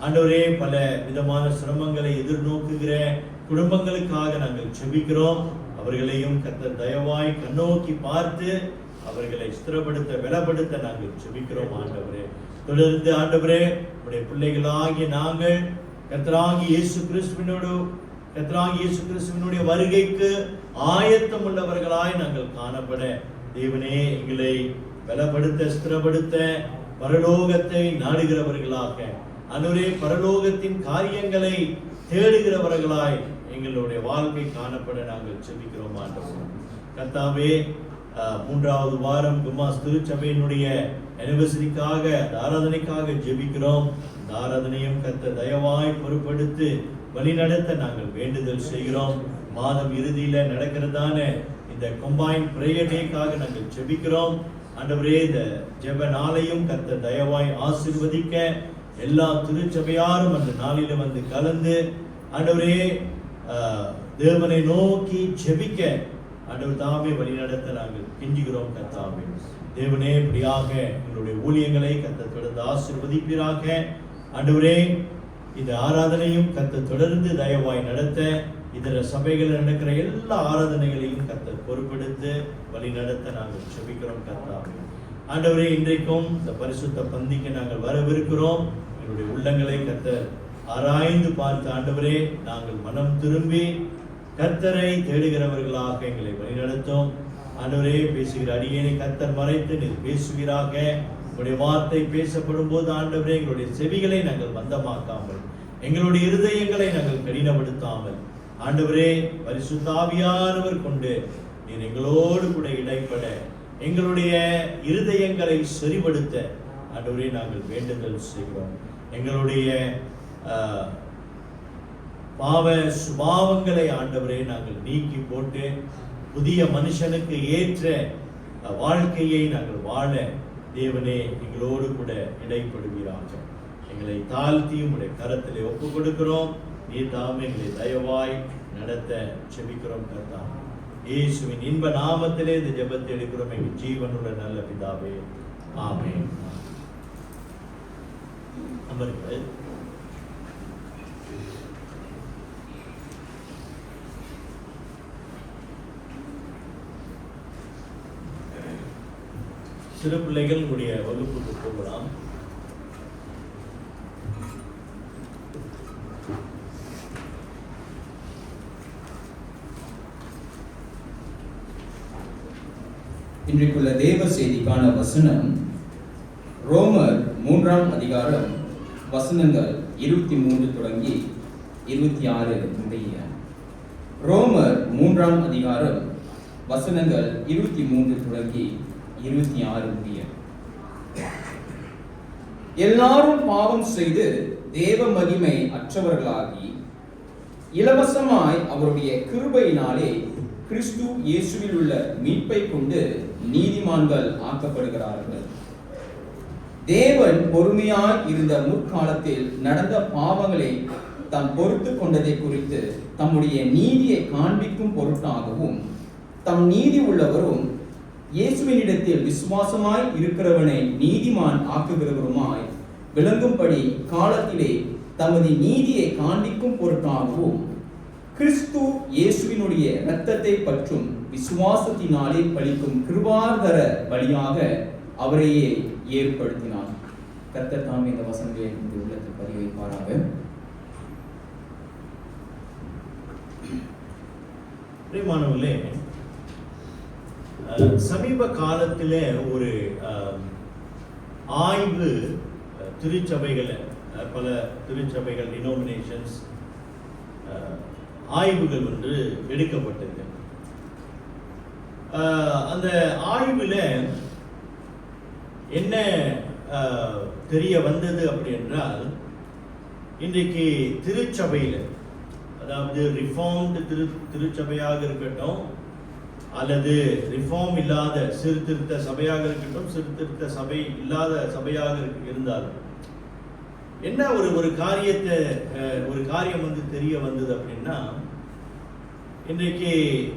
ஆண்டவரே, பல விதமான சிரமங்களை எதிர்நோக்குகிற குடும்பங்களுக்காக நாங்கள் ஜெபிக்கிறோம். அவர்களையும் கர்த்தர் தயவாய் கண்ணோக்கி பார்த்து அவர்களை ஸ்திரப்படுத்த, பலப்படுத்த நாங்கள் ஜெபிக்கிறோம். ஆண்டவரே, தொடர்ந்து ஆண்டவரே, உடைய பிள்ளைகளாகிய நாங்கள் கர்த்தராகிய இயேசு கிறிஸ்துவினுடைய வருகைக்கு ஆயத்தம் உள்ளவர்களாய் நாங்கள் காணப்பட தேவனே எங்களை பலப்படுத்த, ஸ்திரப்படுத்த, பரலோகத்தை நாடுகிறவர்களாக, ஆண்டவரே, பரலோகத்தின் காரியங்களை தேடுகிறவர்களாய் எங்களுடைய வாழ்க்கை காணப்பட நாங்கள் ஜெபிக்கிறோம். ஆண்டவரே, கர்த்தாவே, 3வது வாரம் குமாஸ் திருச்சபையினுடைய அனிவர்சரிக்காக, ஆராதனைக்காக ஜெபிக்கிறோம். இந்த ஆராதனையும் கர்த்தர் தயவாய் பொறுப்படுத்தி வழிநடத்த நாங்கள் வேண்டுதல் செய்கிறோம். மாதம் இறுதியில நடக்கிறதான இந்த கம்பைன் பிரேயர் டேக்காக நாங்கள் ஜெபிக்கிறோம். ஆண்டவரே, இந்த ஜெப நாளையும் கர்த்தர் தயவாய் ஆசீர்வதிக்க, எல்லா திருச்சபையாரும் அந்த நாளில வந்து கலந்து ஆண்டவரே தேவனை நோக்கி ஜெபிக்க ஆண்டவர் தாமே வழிநடத்த நாங்கள் கெஞ்சுகிறோம் கர்த்தாவே. தேவனே இப்படியாக எங்களுடைய ஊழியங்களை கர்த்தர் தொடர்ந்து ஆசீர்வதிப்பீராக. ஆண்டவரே இந்த ஆராதனையும் கர்த்தர் தொடர்ந்து தயவாய் நடத்த, இதர சபைகளில் நடக்கிற எல்லா ஆராதனைகளையும் கர்த்தர் பொறுப்பெடுத்து வழி நடத்த நாங்கள் ஜெபிக்கிறோம் கர்த்தாவே. ஆண்டவரே இன்றைக்கும் இந்த பரிசுத்த பந்திக்கு நாங்கள் வரவிருக்கிறோம். எங்களுடைய உள்ளங்களை கர்த்தர் ஆராய்ந்து பார்த்து ஆண்டவரே நாங்கள் மனம் திரும்பி கர்த்தரை தேடுகிறவர்களாக எங்களை வழிநடத்தும். ஆண்டவரே பேசுகிற அடியேனை கர்த்தர் மறைத்து நீர் பேசுவீராக. உங்களுடைய வார்த்தை பேசப்படும் போது ஆண்டவரே எங்களுடைய செவிகளை நாங்கள் மந்தமாக்காமல், எங்களுடைய இருதயங்களை நாங்கள் கடினப்படுத்தாமல் ஆண்டவரே பரிசுத்த ஆவியானவர் கொண்டு நீர் எங்களோடு கூட இடைப்பட, எங்களுடைய இருதயங்களை செறிபடுத்த ஆண்டவரே நாங்கள் வேண்டுதல் செய்கிறோம். எங்களுடைய பாவ சுபாவங்களை ஆண்டவரே நாங்கள் நீக்கி போட்டு புதிய மனுஷனுக்கு ஏற்ற வாழ்க்கையை நாங்கள் வாழ தேவனே எங்களோடு கூட இடைப்படுவீராக. எங்களை தாழ்த்தி உடைய கரத்திலே ஒப்பு கொடுக்கிறோம். நீர் தாமே எங்களை தயவாய் நடத்த செபிக்கிறோம் கர்த்தாவே. இயேசுவின் இன்ப நாமத்திலே இந்த ஜெபத்தை எடுக்கிறோம் எங்கள் ஜீவனுள்ள நல்ல பிதாவே, ஆமென். அமருங்கள். சிறு பிள்ளைகள் உடைய வகுப்புக்கு போகலாம். இன்றைக்குள்ள தேவ செய்திக்கான வசனம் ரோமர் 3ஆம் அதிகாரம் வசனங்கள் 23 தொடங்கி 26 முடிய. ரோமர் 3ஆம் அதிகாரம் வசனங்கள் 23 தொடங்கி 26 முடிய. எல்லாரும் பாவம் செய்து தேவ மகிமை அற்றவர்களாகி இலவசமாய் அவருடைய கிருபையினாலே கிறிஸ்து இயேசுவில் உள்ள மீட்பை கொண்டு நீதிமான்கள் ஆக்கப்படுகிறார்கள். தேவன் பொறுமையாய் இருந்த முற்காலத்தில் நடந்த பாவங்களை தாம் பொறுத்து கொண்டதை குறித்து தம்முடைய நீதியை காண்பிக்கும் பொருட்டாகவும், தம் நீதி உள்ளவரும் இயேசுவினிடத்தில் விசுவாசமாய் இருக்கிறவனை நீதிமான் ஆக்குகிறவருமாய் விளங்கும்படி காலத்திலே தமது நீதியை காண்பிக்கும் பொருட்டாகவும் கிறிஸ்து இயேசுவினுடைய இரத்தத்தை பற்றும் விசுவாசத்தினாலே பலிக்கும் கிருபாதர பலியாக அவரையே ஏற்படுத்தினார். கர்த்தர் தாமே இந்த வசனங்களை உள்ளத்தில் பதிவு வைப்பாராக. பிரியமானவர்களே, சமீப காலத்திலே ஒரு ஆய்வு திருச்சபைகளை, பல திருச்சபைகள் டினோமினேஷன்ஸ் ஆய்வுகள் ஒன்று எடுக்கப்பட்டது. அந்த ஆய்வில் என்ன தெரிய வந்தது அப்படி என்றால், இன்றைக்கு திருச்சபையில், அதாவது ரிஃபார்ம்டு திருச்சபையாக இருக்கட்டும் அல்லது ரிஃபார்ம் இல்லாத சீர்திருத்த சபையாக இருக்கட்டும், சீர்திருத்த சபை இல்லாத சபையாக இருந்தாலும் என்ன ஒரு காரியம் வந்து தெரிய வந்தது அப்படின்னா, இன்றைக்கு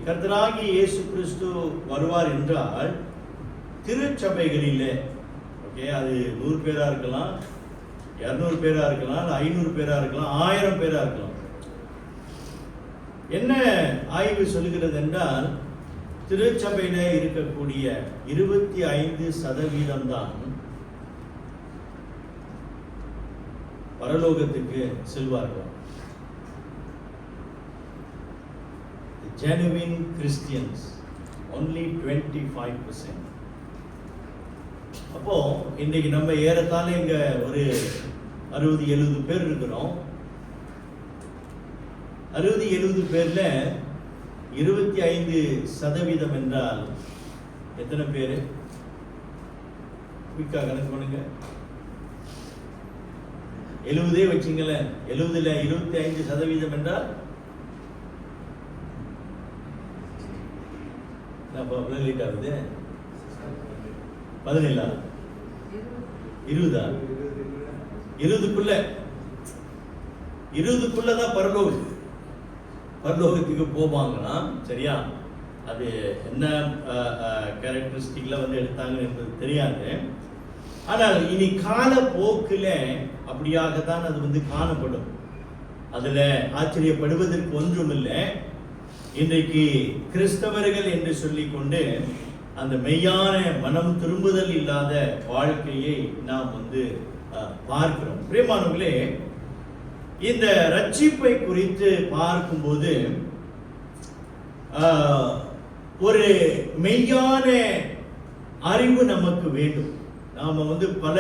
கர்த்தராகிய இயேசு கிறிஸ்து வருவார் என்றால் திருச்சபைகளில், ஓகே, அது 100 பேரா இருக்கலாம், 200 பேரா இருக்கலாம், 500 பேரா இருக்கலாம், 1000 பேரா இருக்கலாம். என்ன ஆய்வு சொல்லுகிறது என்றால், திருச்சபையில இருக்கக்கூடிய 25% தான் பரலோகத்துக்கு செல்வார்கள். Genuine Christians, only 25%. அப்போ இன்னைக்கு நம்ம ஏறத்தாழ இங்க ஒரு 60-70 பேர் இருக்கிறோம். 60-70 பேர்ல 25% என்றால் எத்தனை பேரு? குயிக்கா கணக்கு பண்ணுங்க. 70 வச்சுங்களேன். 70ல 25% என்றால் லேட் ஆகுது. 17 20 20க்குள்ளதான் பரலோகத்துக்கு போவாங்களாம். சரியா? அது என்ன கேரக்டரிஸ்டிக்ல வந்து எடுத்தாங்க என்பது தெரியாது. ஆனால் இனி கால போக்குல அப்படியாகத்தான் அது வந்து காணப்படும். அதுல ஆச்சரியப்படுவதற்கு ஒன்றும் இல்லை. இன்றைக்கு கிறிஸ்தவர்கள் என்று சொல்லிக்கொண்டு அந்த மெய்யான மனம் திரும்புதல் இல்லாத வாழ்க்கையை நாம் வந்து பார்க்கிறோம். பிரியமானவர்களே, இந்த ரட்சிப்பை குறித்து பார்க்கும்போது ஒரு மெய்யான அறிவு நமக்கு வேண்டும். நாம வந்து பல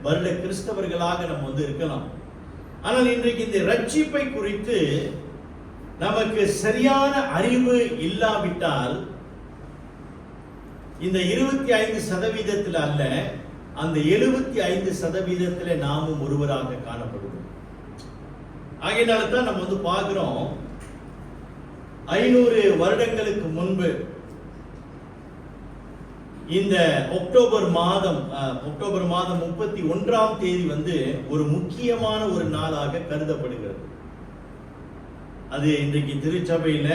வருட கிறிஸ்தவர்களாக நம்ம வந்து இருக்கலாம். ஆனால் இன்றைக்கு இந்த ரட்சிப்பை குறித்து நமக்கு சரியான அறிவு இல்லாவிட்டால் இந்த 25% அல்ல, அந்த 75% நாமும் ஒருவராக காணப்படுவோம். ஆகையினால தான் நம்ம வந்து பார்க்கிறோம், 500 வருடங்களுக்கு முன்பு இந்த அக்டோபர் மாதம் 31ஆம் தேதி வந்து ஒரு முக்கியமான ஒரு நாளாக கருதப்படுகிறது. அது இன்றைக்கு திருச்சபையில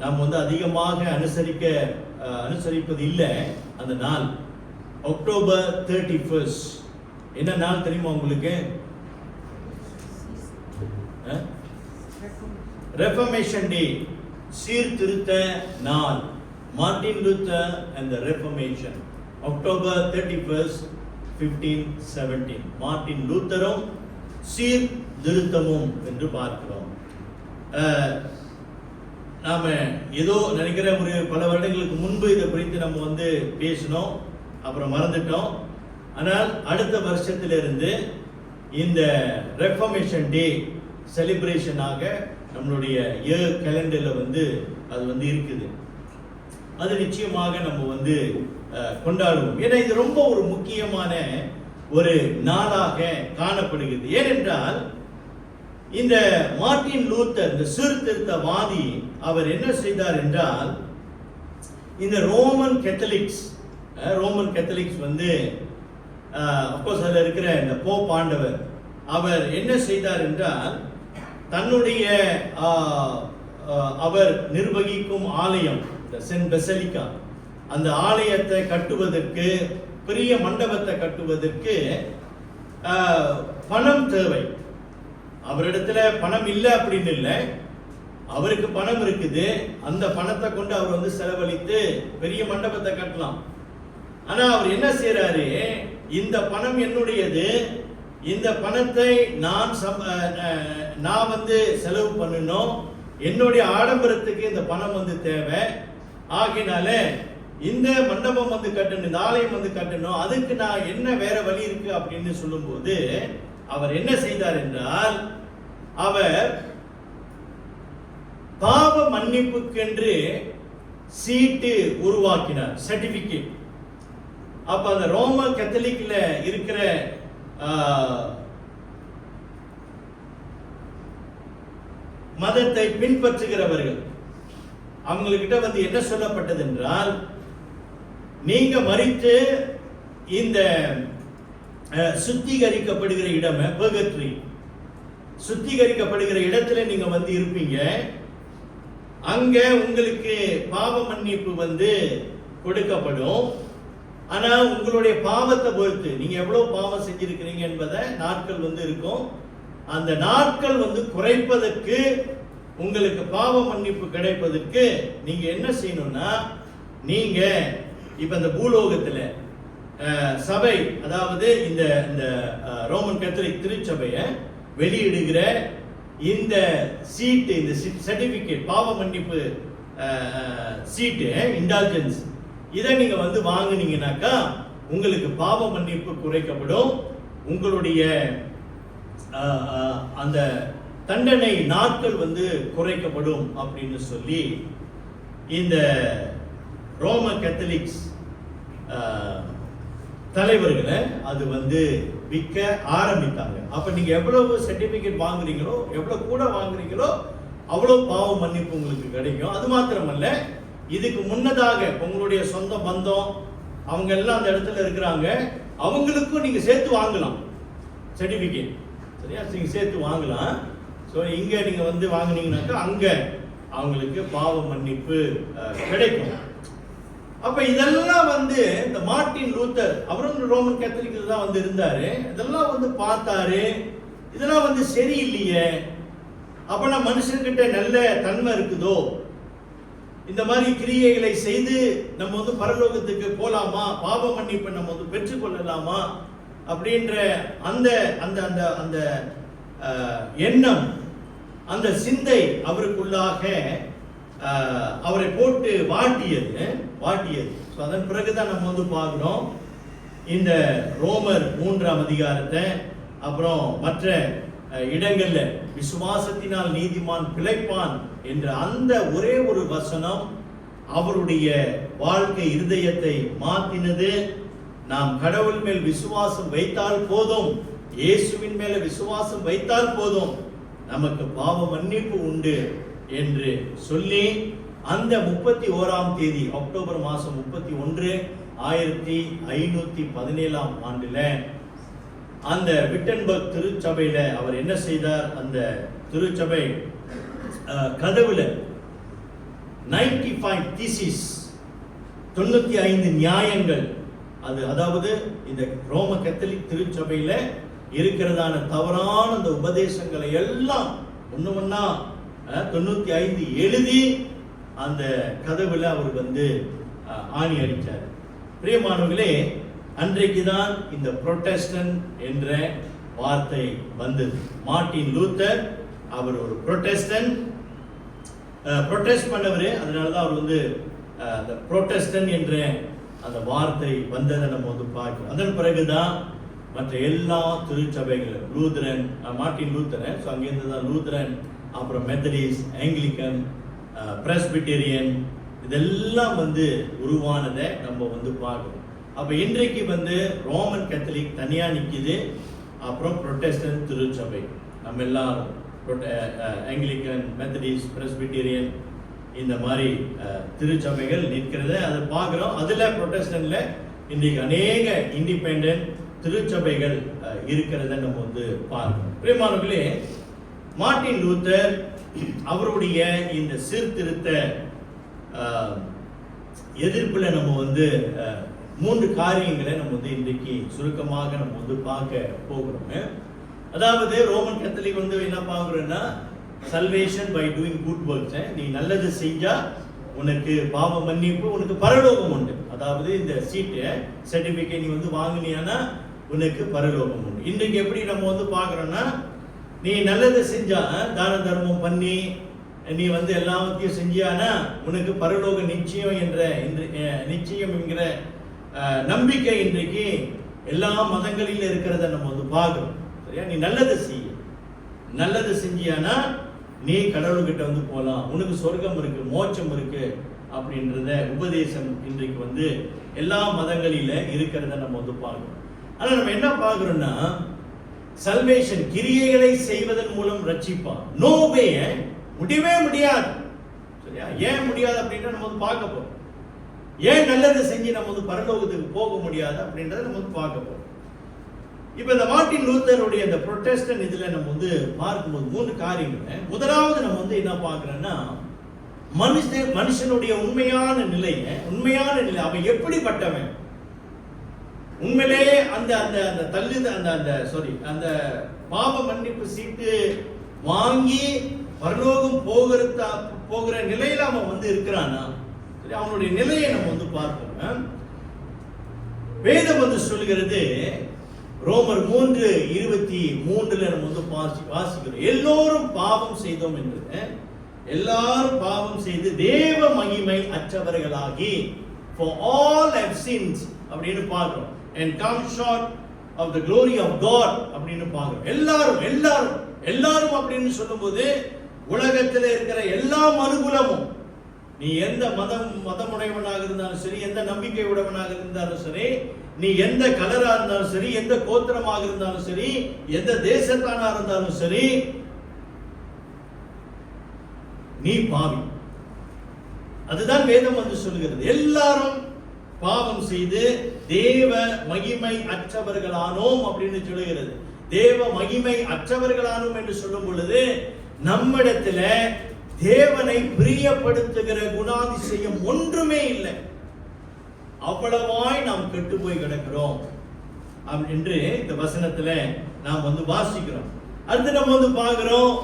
நாம் வந்து அதிகமாக அனுசரிப்பது இல்லை. அந்த நாள் அக்டோபர் 31. என்ன நாள் தெரியுமா உங்களுக்கு? ரெஃபர்மேஷன் டே, சீர்திருத்த நாள். Martin Luther and the Reformation, October 31st, 1517. Martin லூத்தரும் சீர்திருத்தமும் என்று பார்க்கிறோம். நாம ஏதோ நினைக்கிற ஒரு பல வருடங்களுக்கு முன்பு இதை குறித்து நம்ம வந்து பேசினோம், அப்புறம் மறந்துட்டோம். ஆனால் அடுத்த வருஷத்திலிருந்து இந்த ரெஃபர்மேஷன் டே செலிப்ரேஷனாக நம்மளுடைய இயர் கேலண்டர்ல வந்து அது வந்து இருக்குது. அது நிச்சயமாக நம்ம வந்து கொண்டாடுவோம். ஏன்னா இது ரொம்ப ஒரு முக்கியமான ஒரு நாளாக காணப்படுகிறது. ஏனென்றால் இந்த மார்ட்டின் லூத்தர், இந்த சீர்திருத்தவாதி, அவர் என்ன செய்தார் என்றால், இந்த ரோமன் கேத்தலிக்ஸ் வந்து அப்கோர்ஸ் அதில் இருக்கிற இந்த போப் ஆண்டவர், அவர் என்ன செய்தார் என்றால், தன்னுடைய அவர் நிர்வகிக்கும் ஆலயம் சென்ட் பெசலிக்கா, அந்த ஆலயத்தை கட்டுவதற்கு, பெரிய மண்டபத்தை கட்டுவதற்கு பணம் தேவை. அவரிடத்துல பணம் இல்லை அப்படின்னு இல்லை, அவருக்கு பணம் இருக்குது. அந்த பணத்தை கொண்டு அவர் வந்து செலவழித்து பெரிய மண்டபத்தை கட்டலாம். ஆனா அவர் என்ன செய்யறாரு, இந்த பணம் என்னுடையது, இந்த பணத்தை நான் வந்து செலவு பண்ணணும், என்னுடைய ஆடம்பரத்துக்கு இந்த பணம் வந்து தேவை. ஆகினால இந்த மண்டபம் வந்து கட்டணும், இந்த ஆலயம் வந்து கட்டணும், அதுக்கு நான் என்ன வேற வழி இருக்கு அப்படின்னு சொல்லும்போது அவர் என்ன செய்தார் என்றால், அவர் பாவ மன்னிப்புக்கென்று சீட்டு உருவாக்கினார், சர்டிபிகேட். அப்ப அந்த ரோம கத்தலிக்ல இருக்கிற மதத்தை பின்பற்றுகிறவர்கள் அவங்ககிட்ட வந்து என்ன சொல்லப்பட்டது என்றால், நீங்க மரித்து இந்த சுத்திகரிக்கப்படுகிற இடம், பர்கட்டரி, சுத்திகரிக்கப்படுகிற இடத்துல நீங்க வந்து இருப்பீங்க. அங்க உங்களுக்கு பாவ மன்னிப்பு வந்து கொடுக்கப்படும். ஆனா உங்களுடைய பாவத்தை பொறுத்து, நீங்க எவ்வளவு பாவம் செஞ்சிருக்கிறீங்க என்பதை நாட்கள் வந்து இருக்கும். அந்த நாட்கள் வந்து குறைப்பதற்கு, உங்களுக்கு பாவ மன்னிப்பு கிடைப்பதற்கு நீங்க என்ன செய்யணும்னா, நீங்க இப்ப இந்த பூலோகத்துல சபை, அதாவது இந்த ரோமன் கத்தோலிக் திருச்சபையை வெளியிடுகிற இந்த சீட்டு, இந்த சர்டிபிகேட், பாவ மன்னிப்பு சீட்டு, இண்டால்ஜென்ஸ், இதை நீங்க வந்து வாங்குனீங்கன்னாக்கா உங்களுக்கு பாவ மன்னிப்பு குறைக்கப்படும், உங்களுடைய அந்த தண்டனை நாட்கள் வந்து குறைக்கப்படும் அப்படின்னு சொல்லி இந்த ரோம கத்தலிக்ஸ் தலைவர்களை அது வந்து விற்க ஆரம்பித்தாங்க. அப்ப நீங்க எவ்வளவு சர்டிபிகேட் வாங்குறீங்களோ, எவ்வளவு கூட வாங்குறீங்களோ, அவ்வளவு பாவ மன்னிப்பு உங்களுக்கு கிடைக்கும். அது மாத்திரமல்ல, இதுக்கு முன்னதாக உங்களுடைய சொந்த பந்தம் அவங்க எல்லாம் அந்த இடத்துல இருக்கிறாங்க, அவங்களுக்கும் நீங்க சேர்த்து வாங்கலாம். சர்டிஃபிகேட். சரியா, நீங்க சேர்த்து வாங்கலாம். ஸோ இங்க நீங்க வந்து வாங்குனீங்கன்னாக்கா அங்க அவங்களுக்கு பாவ மன்னிப்பு கிடைக்கும். அப்ப இதெல்லாம் வந்து இந்த மார்ட்டின் லூத்தர், அவரும் ரோமன் கேத்தலிக்ல தான் வந்து இருந்தாரு. இதெல்லாம் வந்து பார்த்தாரு, இதெல்லாம் வந்து சரியில்லையே, அப்பனா மனுஷன்கிட்ட நல்ல தன்மை இருக்குதோ, இந்த மாதிரி கிரியைகளை செய்து நம்ம வந்து பரலோகத்துக்கு போலாமா, பாவ மன்னிப்பை நம்ம வந்து பெற்றுக்கொள்ளலாமா அப்படின்ற அந்த அந்த அந்த அந்த எண்ணம், அந்த சிந்தை அவருக்குள்ளாக அவரை போட்டு வாட்டியது. ஸோ அதன் பிறகுதான் நம்ம வந்து பார்க்கிறோம் இந்த ரோமர் 3ஆம் அதிகாரத்தை, அப்புறம் மற்ற இடங்கள்ல விசுவாசத்தினால் நீதிமான் பிழைப்பான் என்ற அந்த ஒரே ஒரு வசனம் அவருடைய வாழ்க்கை இருதயத்தை மாற்றினது. நாம் கடவுள் மேல் விசுவாசம் வைத்தால் போதும், இயேசுவின் மேல விசுவாசம் வைத்தால் போதும், நமக்கு பாவ மன்னிப்பு உண்டு என்று சொல்லி அந்த 31ஆம் தேதி அக்டோபர் மாதம் 31 1517ஆம் ஆண்டுல அந்த விட்டன்பர்க் திருச்சபையில அவர் என்ன செய்தார், அந்த திருச்சபை கதவுல 95 தீசிஸ் 95 நியாயங்கள், அதாவது இந்த ரோம கத்தோலிக் திருச்சபையில இருக்கிறதான தவறான அந்த உபதேசங்களை எல்லாம் ஒண்ணா 95 எழுதி அந்த கதவுல அவர் வந்து ஆணி அடிச்சார். பிரியமானவர்களே, அன்றைக்கு தான் இந்த புரோட்டஸ்டன்ட் என்ற வார்த்தை வந்தது. மார்ட்டின் லூத்தர் அவர் ஒரு புரோட்டஸ்டன்ட், புரோட்டஸ்ட் பண்ணவர், அதனாலதான் அவர் வந்து அந்த புரோட்டஸ்டன்ட் என்ற அந்த வார்த்தை வந்ததை நம்ம வந்து பார்க்கிறோம். அதன் பிறகுதான் மற்ற எல்லா திருச்சபைகளும் லூதரன், மார்ட்டின் லூத்தரன், ஸோ அங்கேருந்து தான் லூதரன், அப்புறம் மெத்தடிஸ்ட், ஆங்கிலிக்கன், பிரஸ்பிட்டேரியன், இதெல்லாம் வந்து உருவானதை நம்ம வந்து பார்க்கணும். அப்ப இன்றைக்கு வந்து ரோமன் கேத்தலிக் தனியா நிக்குது, அப்புறம் புரோட்டஸ்டன்ட் திருச்சபை, நம்ம எல்லாரும் ஆங்கிலிக்கன், மெத்தடிஸ்ட், பிரஸ்பிட்டேரியன் இந்த மாதிரி திருச்சபைகள் நிற்கிறத அதை பார்க்கிறோம். அதுல புரோட்டஸ்டன்ட்ல இன்றைக்கு அநேக இண்டிபெண்டன்ட் திருச்சபைகள் இருக்கிறத நம்ம வந்து பார்க்கிறோம். பிரியமானவர்களே, மார்ட்டின் லூத்தர் அவருடைய இந்த சீர்திருத்த எதிர்ப்புல நம்ம வந்து 3 காரியங்களை நம்ம வந்து இன்றைக்கு சுருக்கமாக நம்ம வந்து பார்க்க போகிறோம். அதாவது ரோமன் கேத்தலிக் வந்து என்ன பார்க்குறோம்னா, salvation by doing good works. நீ நல்லது செஞ்சா உனக்கு பாவ மன்னிப்பு, உனக்கு பரலோகம் உண்டு. அதாவது இந்த சீட்டு சர்டிபிகேட் நீ வந்து வாங்கினியானா உனக்கு பரலோகம் உண்டு. இன்றைக்கு எப்படி நம்ம வந்து பார்க்குறோம்னா, நீ நல்லது செஞ்சா, தான தர்மம் பண்ணி நீ வந்து எல்லாத்தையும் செஞ்சியானா உனக்கு பரலோக நிச்சயம் என்ற நிச்சயம் என்கிற நம்பிக்கை இன்றைக்கு எல்லா மதங்களில் இருக்கிறத நம்ம வந்து பார்க்கிறோம். சரியா, நீ நல்லது செய்ய, நல்லது செஞ்சியானா நீ கடவுள்கிட்ட வந்து போகலாம், உனக்கு சொர்க்கம் இருக்கு, மோட்சம் இருக்கு அப்படின்றத உபதேசம் இன்றைக்கு வந்து எல்லா மதங்களில இருக்கிறத நம்ம வந்து பார்க்கிறோம். ஆனா நம்ம என்ன பார்க்கிறோம்னா, சல்வேஷன் கிரியைகளை செய்வதன் மூலம் ரட்சிப்பான். நோவே முடியவே முடியாது. சரியா, ஏன் முடியாது அப்படின்றத நம்ம வந்து பார்க்க போறோம். ஏன் நல்லது செஞ்சு நம்ம வந்து பரலோகத்துக்கு போக முடியாது அப்படின்றத நம்ம வந்து பார்க்க போறோம். இப்ப இந்த மார்ட்டின் லூத்தருடைய இந்த புரோட்டஸ்டன்ட் இதுல நம்ம வந்து பார்க்கும்போது 3 காரியங்கள். முதலாவது நம்ம வந்து என்ன பார்க்கிறோம்னா, மனுஷனுடைய உண்மையான நிலை, அவன் எப்படிப்பட்டவன், உண்மையிலே அந்த அந்த அந்த தள்ளு அந்த அந்த சாரி அந்த பாவ மன்னிப்பு சீட்டு வாங்கி பரலோகம் போகிற நிலையில அவன் வந்து இருக்கிறானா, அவனுடைய நிலையை நம்ம வந்து பார்ப்போம். வேதம் வந்து சொல்லுகிறது, ரோமர் 3:23 நம்ம வந்து வாசிக்கிறோம், எல்லோரும் பாவம் செய்தோம் என்று. எல்லாரும் பாவம் செய்து தேவ மகிமை அற்றவர்களாகி, for all have sinned அப்படின்னு பார்க்கிறோம், and come short of the glory of God அப்படின்னு பார்க்கிறோம். எல்லாரும் அப்படின்னு சொல்லும்போது உலகத்தில் இருக்கிற எல்லா மனுகுலமும், நீ எந்த மதமுடையவனாக இருந்தாலும் சரி, எந்த நம்பிக்கை உடையவனாக இருந்தாலும் சரி, நீ எந்த கலரா இருந்தாலும் சரி, எந்த கோத்திரமாக இருந்தாலும் சரி, எந்த தேசத்தானா இருந்தாலும் சரி, நீ பாவி. அதுதான் வேதம் வந்து சொல்லுகிறது. எல்லாரும் பாவம் செய்து தேவ மகிமை அற்றவர்களானோம் அப்படின்னு சொல்லுகிறது. தேவ மகிமை அற்றவர்களானோம் என்று சொல்லும் பொழுது நம்மிடத்துல தேவனை பிரியப்படுத்துகிற குணாதிசயம் ஒன்றுமே இல்லை. அவ்வளவாய் நாம் கெட்டு போய் கிடக்கிறோம் என்று இந்த வசனத்துல நாம் வாசிக்கிறோம். அடுத்து நம்ம பார்க்கிறோம்,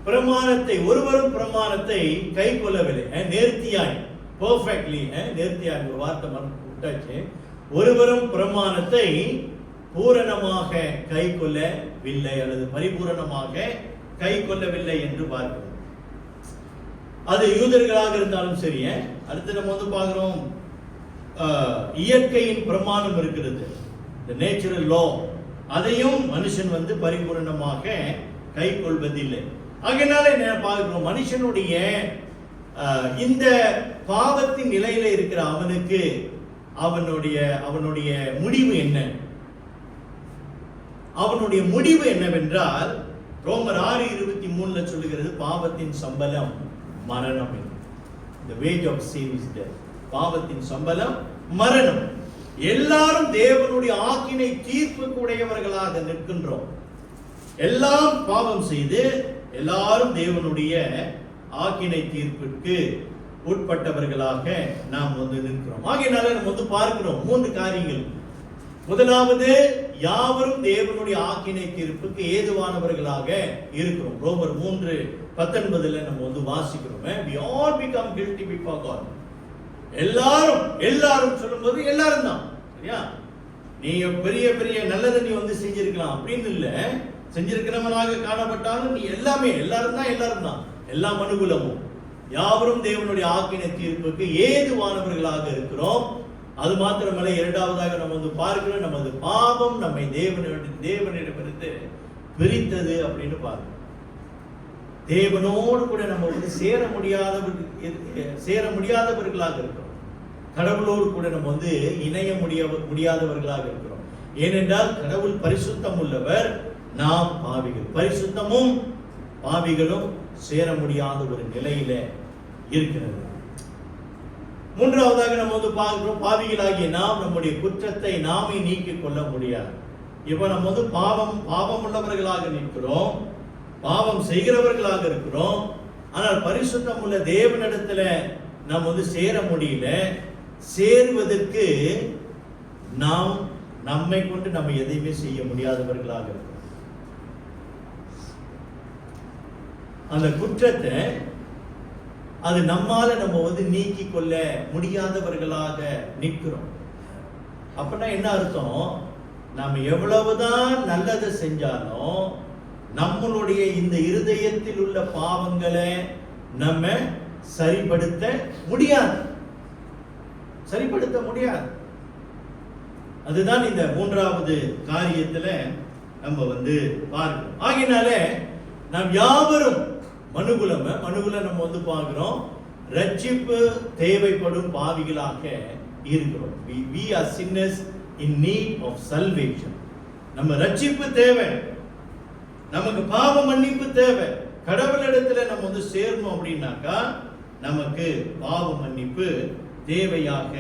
பிரமாணத்தை ஒருவரும் பிரமாணத்தை கை கொள்ளவில்லை. நேர்த்தியாய், பெர்ஃபெக்ட்லி, நேர்த்தியாய் ஒரு வார்த்தை விட்டாச்சு. ஒருவரும் பிரமாணத்தை பூரணமாக கை கொள்ளவில்லை அல்லது பரிபூரணமாக கை கொள்ளவில்லை என்று பார்க்கிறோம். அது யூதர்களாக இருந்தாலும் சரி. அடுத்து நம்ம பார்க்கிறோம், இயற்கையின் பிரமாணம் இருக்கிறது, நேச்சுரல் லா, அதையும் மனுஷன் பரிபூரணமாக கை கொள்வதில்லை. அதனால என்ன பார்க்கிறோம், மனுஷனுடைய இந்த பாவத்தின் நிலையில இருக்கிற அவனுக்கு அவனுடைய முடிவு என்ன? அவனுடைய முடிவு என்னவென்றால் ரோமர் 6:23 சொல்லுகிறது, பாவத்தின் சம்பளம் மரணம். The wage of sin is death. பாவத்தின் சம்பளம் மரணம். எல்லாரும் தேவனுடைய ஆக்கினை தீர்ப்புக்கு உடையவர்களாக நிற்கின்றோம். எல்லாம் பாவம் செய்து எல்லாரும் தேவனுடைய ஆக்கினை தீர்ப்புக்கு உட்பட்டவர்களாக நாம் நிற்கிறோம். ஆகையினால நம்ம பார்க்கிறோம் 3 காரியங்கள். முதலாவது, யாவரும் தேவனுடைய ஆக்கினை தீர்ப்புக்கு ஏதுவானவர்களாக இருக்கிறோம். ரோமர் 3:19 நம்ம வாசிக்கிறோம். We all become guilty before God. எல்லாரும் சொல்லும்போது எல்லாரும் தான், சரியா? நீ பெரிய பெரிய நல்லதை நீ செஞ்சிருக்கலாம் அப்படின்னு இல்ல, செஞ்சிருக்கிறவனாக காணப்பட்டாலும் நீ எல்லாரும் தான். எல்லா மனுகுலமும் யாவரும் தேவனுடைய ஆக்கினை தீர்ப்புக்கு ஏதுவானவர்களாக இருக்கிறோம். அது மாத்திரமல்ல, இரண்டாவதாக நம்ம பார்க்கிறோம், நமது பாவம் நம்மை தேவனிடமிருந்து பிரித்தது அப்படின்னு பார்க்கிறோம். தேவனோடு கூட நம்ம சேர முடியாதவர்களாக இருக்கிறோம். கடவுளோடு கூட நம்ம இணைய முடியாதவர்களாக இருக்கிறோம். ஏனென்றால் கடவுள் பரிசுத்தம் உள்ளவர், நாம் பாவிகள். பரிசுத்தமும் பாவிகளும் சேர முடியாத ஒரு நிலையில இருக்கிறது. மூன்றாவதாக நம்ம பார்க்கிறோம், பாவிகளாகிய நாம் நம்முடைய குற்றத்தை நாமே நீக்கிக் கொள்ள முடியாது. இப்ப நம்ம பாவம் உள்ளவர்களாக நிற்கிறோம், பாவம் செய்கிறவர்களாக இருக்கிறோம். ஆனால் பரிசுத்தம் உள்ள தேவனிடத்துல நாம் சேர முடியல. சேருவதற்கு நாம் நம்மை கொண்டு நம்ம எதையுமே செய்ய முடியாதவர்களாக இருக்கிறோம். அந்த குற்றத்தை அது நம்மால நம்ம நீக்கி கொள்ள முடியாதவர்களாக நிற்கிறோம். அப்படின்னா என்ன அர்த்தம்? நாம் எவ்வளவுதான் நல்லதை செஞ்சாலும் நம்மளுடைய இந்த இருதயத்தில் உள்ள பாவங்களை நம்ம சரிப்படுத்த முடியாது. அதுதான் இந்த மூன்றாவது காரியத்துல நம்ம பார்க்கிறோம். ஆகையினால நாம் யாவரும் மனுகுலம் நம்ம பார்க்கிறோம், ரட்சிப்பு தேவைப்படும் பாவிகளாக இருக்கிறோம். We are sinners in need of salvation. நம்ம ரட்சிப்பு தேவை, நமக்கு பாவ மன்னிப்பு தேவை. கடவுளிடத்துல நம்ம சேரணும் அப்படின்னாக்கா நமக்கு பாவ மன்னிப்பு தேவையாக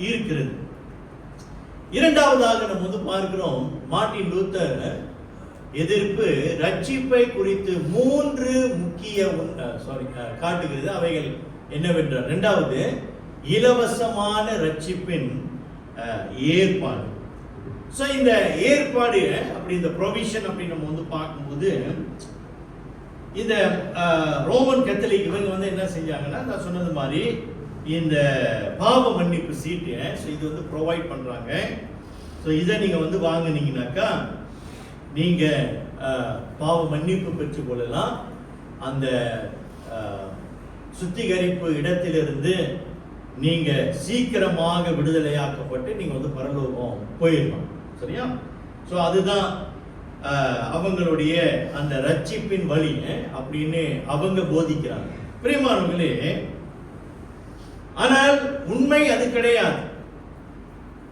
இருக்கிறது. இரண்டாவதாக நம்ம பார்க்கிறோம், மார்ட்டின் லூத்தர் எதிர்ப்பு ரட்சிப்பை குறித்து 3 முக்கிய காட்டுகிறது. அவைகள் என்னவென்றால், இரண்டாவது, இலவசமான ரட்சிப்பின் ஏற்பாடு. இந்த ஏற்பாடு அப்படி, இந்த ப்ரொவிஷன் அப்படி நம்ம பார்க்கும்போது, இந்த ரோமன் கத்தோலிக் இவங்க என்ன செஞ்சாங்கன்னா, நான் சொன்னது மாதிரி இந்த பாவ மன்னிப்பு சீட்டு இது ப்ரொவைட் பண்றாங்க. இதை நீங்க வாங்கினீங்கன்னாக்கா நீங்க பாவ மன்னிப்பு பெற்றுக் கொள்ளலாம். அந்த சுத்திகரிப்பு இடத்திலிருந்து நீங்க சீக்கிரமாக விடுதலையாக்கப்பட்டு நீங்க பரலோகம் போயிடலாம், சரியா? அதுதான் அவங்களுடைய அந்த ரட்சிப்பின் வழி அப்படின்னு அவங்க போதிக்கிறாங்க. பிரியமானவர்களே, ஆனால் உண்மை அது கிடையாது.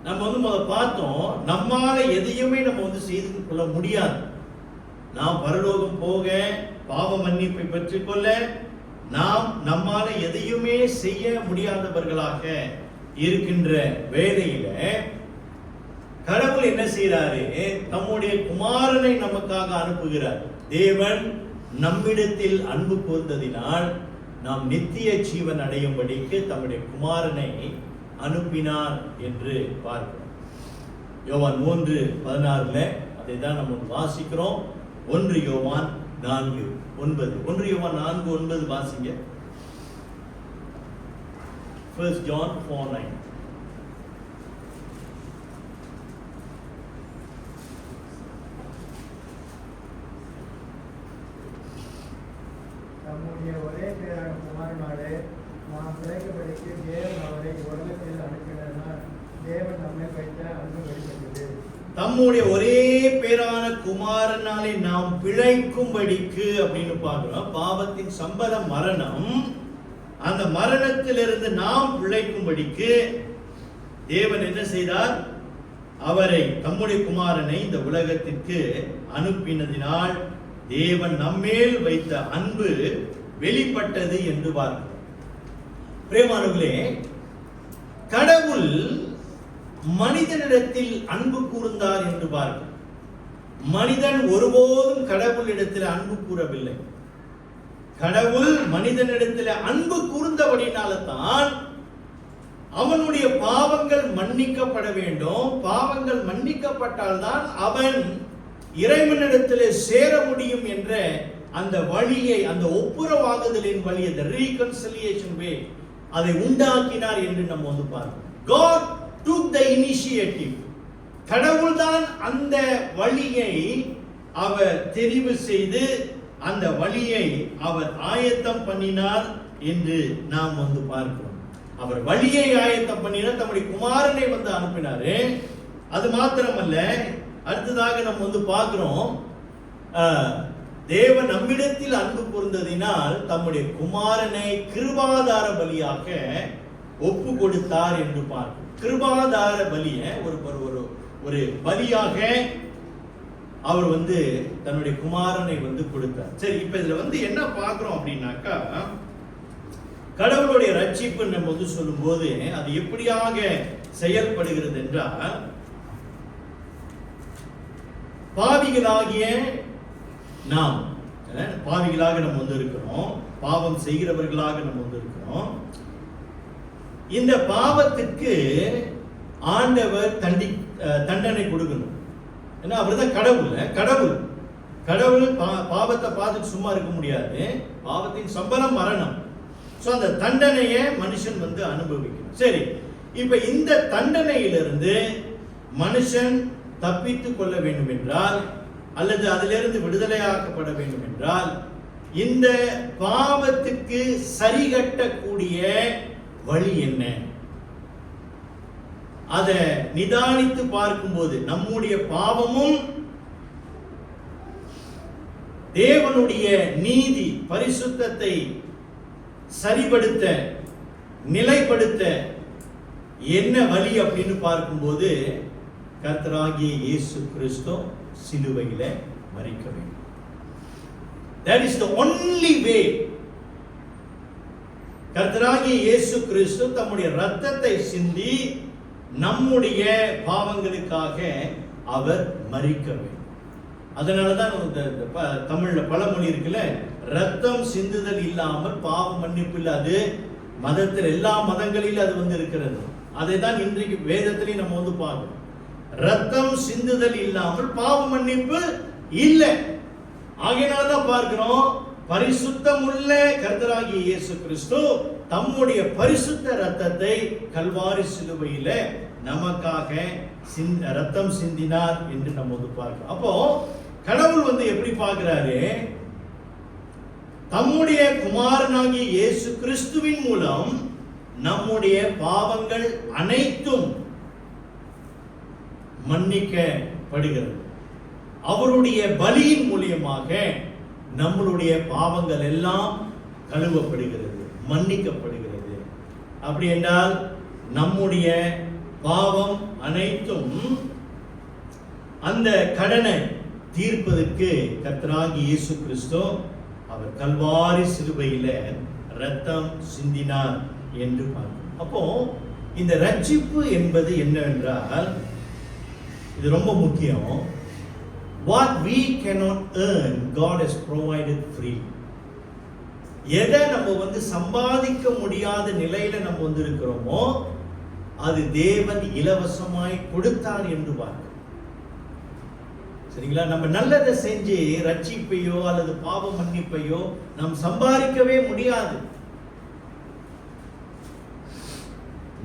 நம்ம பார்த்தோம், நம்மால எதையுமே நம்ம செய்து கொள்ள முடியாது. நாம் பரலோகம் போக, பாவ மன்னிப்பை பெற்றுக்கொள்ள நம்மால எதையுமே செய்ய முடியாதவர்களாக இருக்கின்ற வேளையில கடவுள் என்ன செய்யறாரு? தம்முடைய குமாரனை நமக்காக அனுப்புகிறார். தேவன் நம்மிடத்தில் அன்பு கூர்ந்ததினால் நாம் நித்திய ஜீவன் அடையும்படிக்கு தம்முடைய குமாரனை அனுப்பினார் என்று பார்க்கிறோம். யோவான் 3:16 அதை தான் நம்ம வாசிக்கிறோம். 1 யோவான் 4:9. 1 யோவான் 4:9 வாசிங்க. 1 John 4:9. நம்முடைய ஒரே பேரான குமாரனாலே நாம் பிழைக்கும்படிக்கு தேவன் அவரை உலகத்தில் அனுப்பினார். தேவன் நம்மை வைத்த அன்பு வெளிப்பட்டது. தம்முடைய ஒரே பேரான குமாரனாலே நாம் பிழைக்கும்படிக்கு அப்படின்னு பார்க்கிறோம். பாவத்தின் சம்பளம் மரணம். அந்த மரணத்திலிருந்து நாம் பிழைக்கும்படிக்கு தேவன் என்ன செய்தார்? அவரை, தம்முடைய குமாரனை இந்த உலகத்திற்கு அனுப்பினதினால் தேவன் நம்மேல் வைத்த அன்பு வெளிப்பட்டது என்று பார்க்கிறோம். பிரியமானவர்களே, கடவுள் மனிதனிடத்தில் அன்பு கூர்ந்தார் என்று பார்க்கிறோம். மனிதன் ஒருபோதும் கடவுளிடத்தில் அன்பு கூறவில்லை. கடவுள் மனிதனிடத்தில் அன்பு கூர்ந்தபடினால தான் அவனுடைய பாவங்கள் மன்னிக்கப்பட வேண்டும். பாவங்கள் மன்னிக்கப்பட்டால் தான் அவன் இறைவனிடத்திலே சேர முடியும் என்ற அந்த வழியை, அந்த ஒப்புரவாகுதலின் வழியை, the reconciliation way, அதை உண்டாக்கினார் என்று நம்ம வந்து பார்க்கிறோம். God took the initiative. கடவுள் தான் அந்த வழியை அவர் தெரிவு செய்து அந்த வழியை அவர் ஆயத்தம் பண்ணினார் என்று நாம் வந்து பார்க்கிறோம். அவர் வழியை ஆயத்தம் பண்ணினார், தம்முடைய குமாரனை வந்து அனுப்பினாரு. அது மாத்திரமல்ல, அடுத்ததாக நம்ம வந்து பார்க்கிறோம், தேவன் நம்மிடத்தில் அன்பு கூர்ந்ததினால் தம்முடைய குமாரனை கிருபாதார பலியாக ஒப்பு கொடுத்தார் என்று பார்க்கிறோம். கிருபாதார பலியை ஒரு பலியாக அவர் வந்து தன்னுடைய குமாரனை வந்து கொடுத்தார். சரி, இப்ப இதுல வந்து என்ன பார்க்கிறோம் அப்படின்னாக்கா, கடவுளுடைய ரட்சிப்பு நம்ம வந்து சொல்லும் போது அது எப்படியாக செயல்படுகிறது என்றால், பாவிகளாகிய நாம், பாவிகளாக நம்ம வந்து இருக்கிறோம், பாவம் செய்கிறவர்களாக நம்ம வந்து இருக்கிறோம். இந்த பாவத்துக்கு ஆண்டவர் தண்டனை கொடுக்கணும். ஏன்னா அவர்தான் கடவுள் பாவத்தை பார்த்துட்டு சும்மா இருக்க முடியாது. பாவத்தின் சம்பளம் மரணம். சோ அந்த தண்டனையை மனுஷன் வந்து அனுபவிக்கணும். சரி, இப்ப இந்த தண்டனையிலிருந்து மனுஷன் தப்பித்துக் கொள்ள வேண்டும் என்றால், அல்லது அதிலிருந்து விடுதலையாக்கப்பட வேண்டும் என்றால், இந்த பாவத்துக்கு சரிகட்டக்கூடிய வழி என்ன? அதை நிதானித்து பார்க்கும்போது நம்முடைய பாவமும் தேவனுடைய நீதி பரிசுத்தத்தை சரிபடுத்த, நிலைப்படுத்த என்ன வழி அப்படின்னு பார்க்கும்போது, கர்த்தராகிய இயேசு கிறிஸ்து சிலுவையில மரிக்க வேண்டும். That is the only way. கர்த்தராகிய இயேசு கிறிஸ்து தம்முடைய இரத்தத்தை சிந்தி நம்முடைய பாவங்களுக்காக அவர் மரிக்க வேண்டும். அதனாலதான் தமிழ்ல பழமொழி இருக்குல்ல, ரத்தம் சிந்துதல் இல்லாமல் பாவ மன்னிப்பு இல்லை. அது மதத்தில், எல்லா மதங்களிலும் அது வந்து இருக்கிறது. அதை தான் இன்றைக்கு வேதத்திலையும் நம்ம வந்து பார்க்கணும். ரத்தம் சிந்துதல் இல்லாமல் பாவ மன்னிப்பு இல்லை. ஆகையினால்தான் பார்க்கிறோம், பரிசுத்தமுள்ள கர்த்தராகிய இயேசு கிறிஸ்து தம்முடைய பரிசுத்த ரத்தத்தை கல்வாரி சிலுவையில நமக்காக ரத்தம் சிந்தினார் என்று நம்ம வந்து பார்க்கிறோம். அப்போ கடவுள் வந்து எப்படி பார்க்கிறாரு? தம்முடைய குமாரனாகிய இயேசு கிறிஸ்துவின் மூலம் நம்முடைய பாவங்கள் அனைத்தும் மன்னிக்கப்படுகிறது. அவருடைய பலியின் மூலியமாக நம்மளுடைய பாவங்கள் எல்லாம் கழுவப்படுகிறது, மன்னிக்கப்படுகிறது. அப்படி என்றால் நம்முடைய பாவம் அனைத்தும் அந்த கடனை தீர்ப்பதற்கு கர்த்தராகிய இயேசு கிறிஸ்து அவர் கல்வாரி சிலுவையில ரத்தம் சிந்தினார் என்று பார்க்கிறோம். அப்போ இந்த ரட்சிப்பு என்பது என்னவென்றால், இது ரொம்ப முக்கியம். What we cannot earn, God has provided free. எதை நம்ம சம்பாதிக்க முடியாத நிலையில நம்ம இருக்கிறோமோ அது தேவன் இலவசமாய் கொடுத்தார் என்று பார்க்கிறோம். சரிங்களா? நம்ம நல்லதை செஞ்சு ரட்சிப்பையோ அல்லது பாவ மன்னிப்பையோ நாம் சம்பாதிக்கவே முடியாது.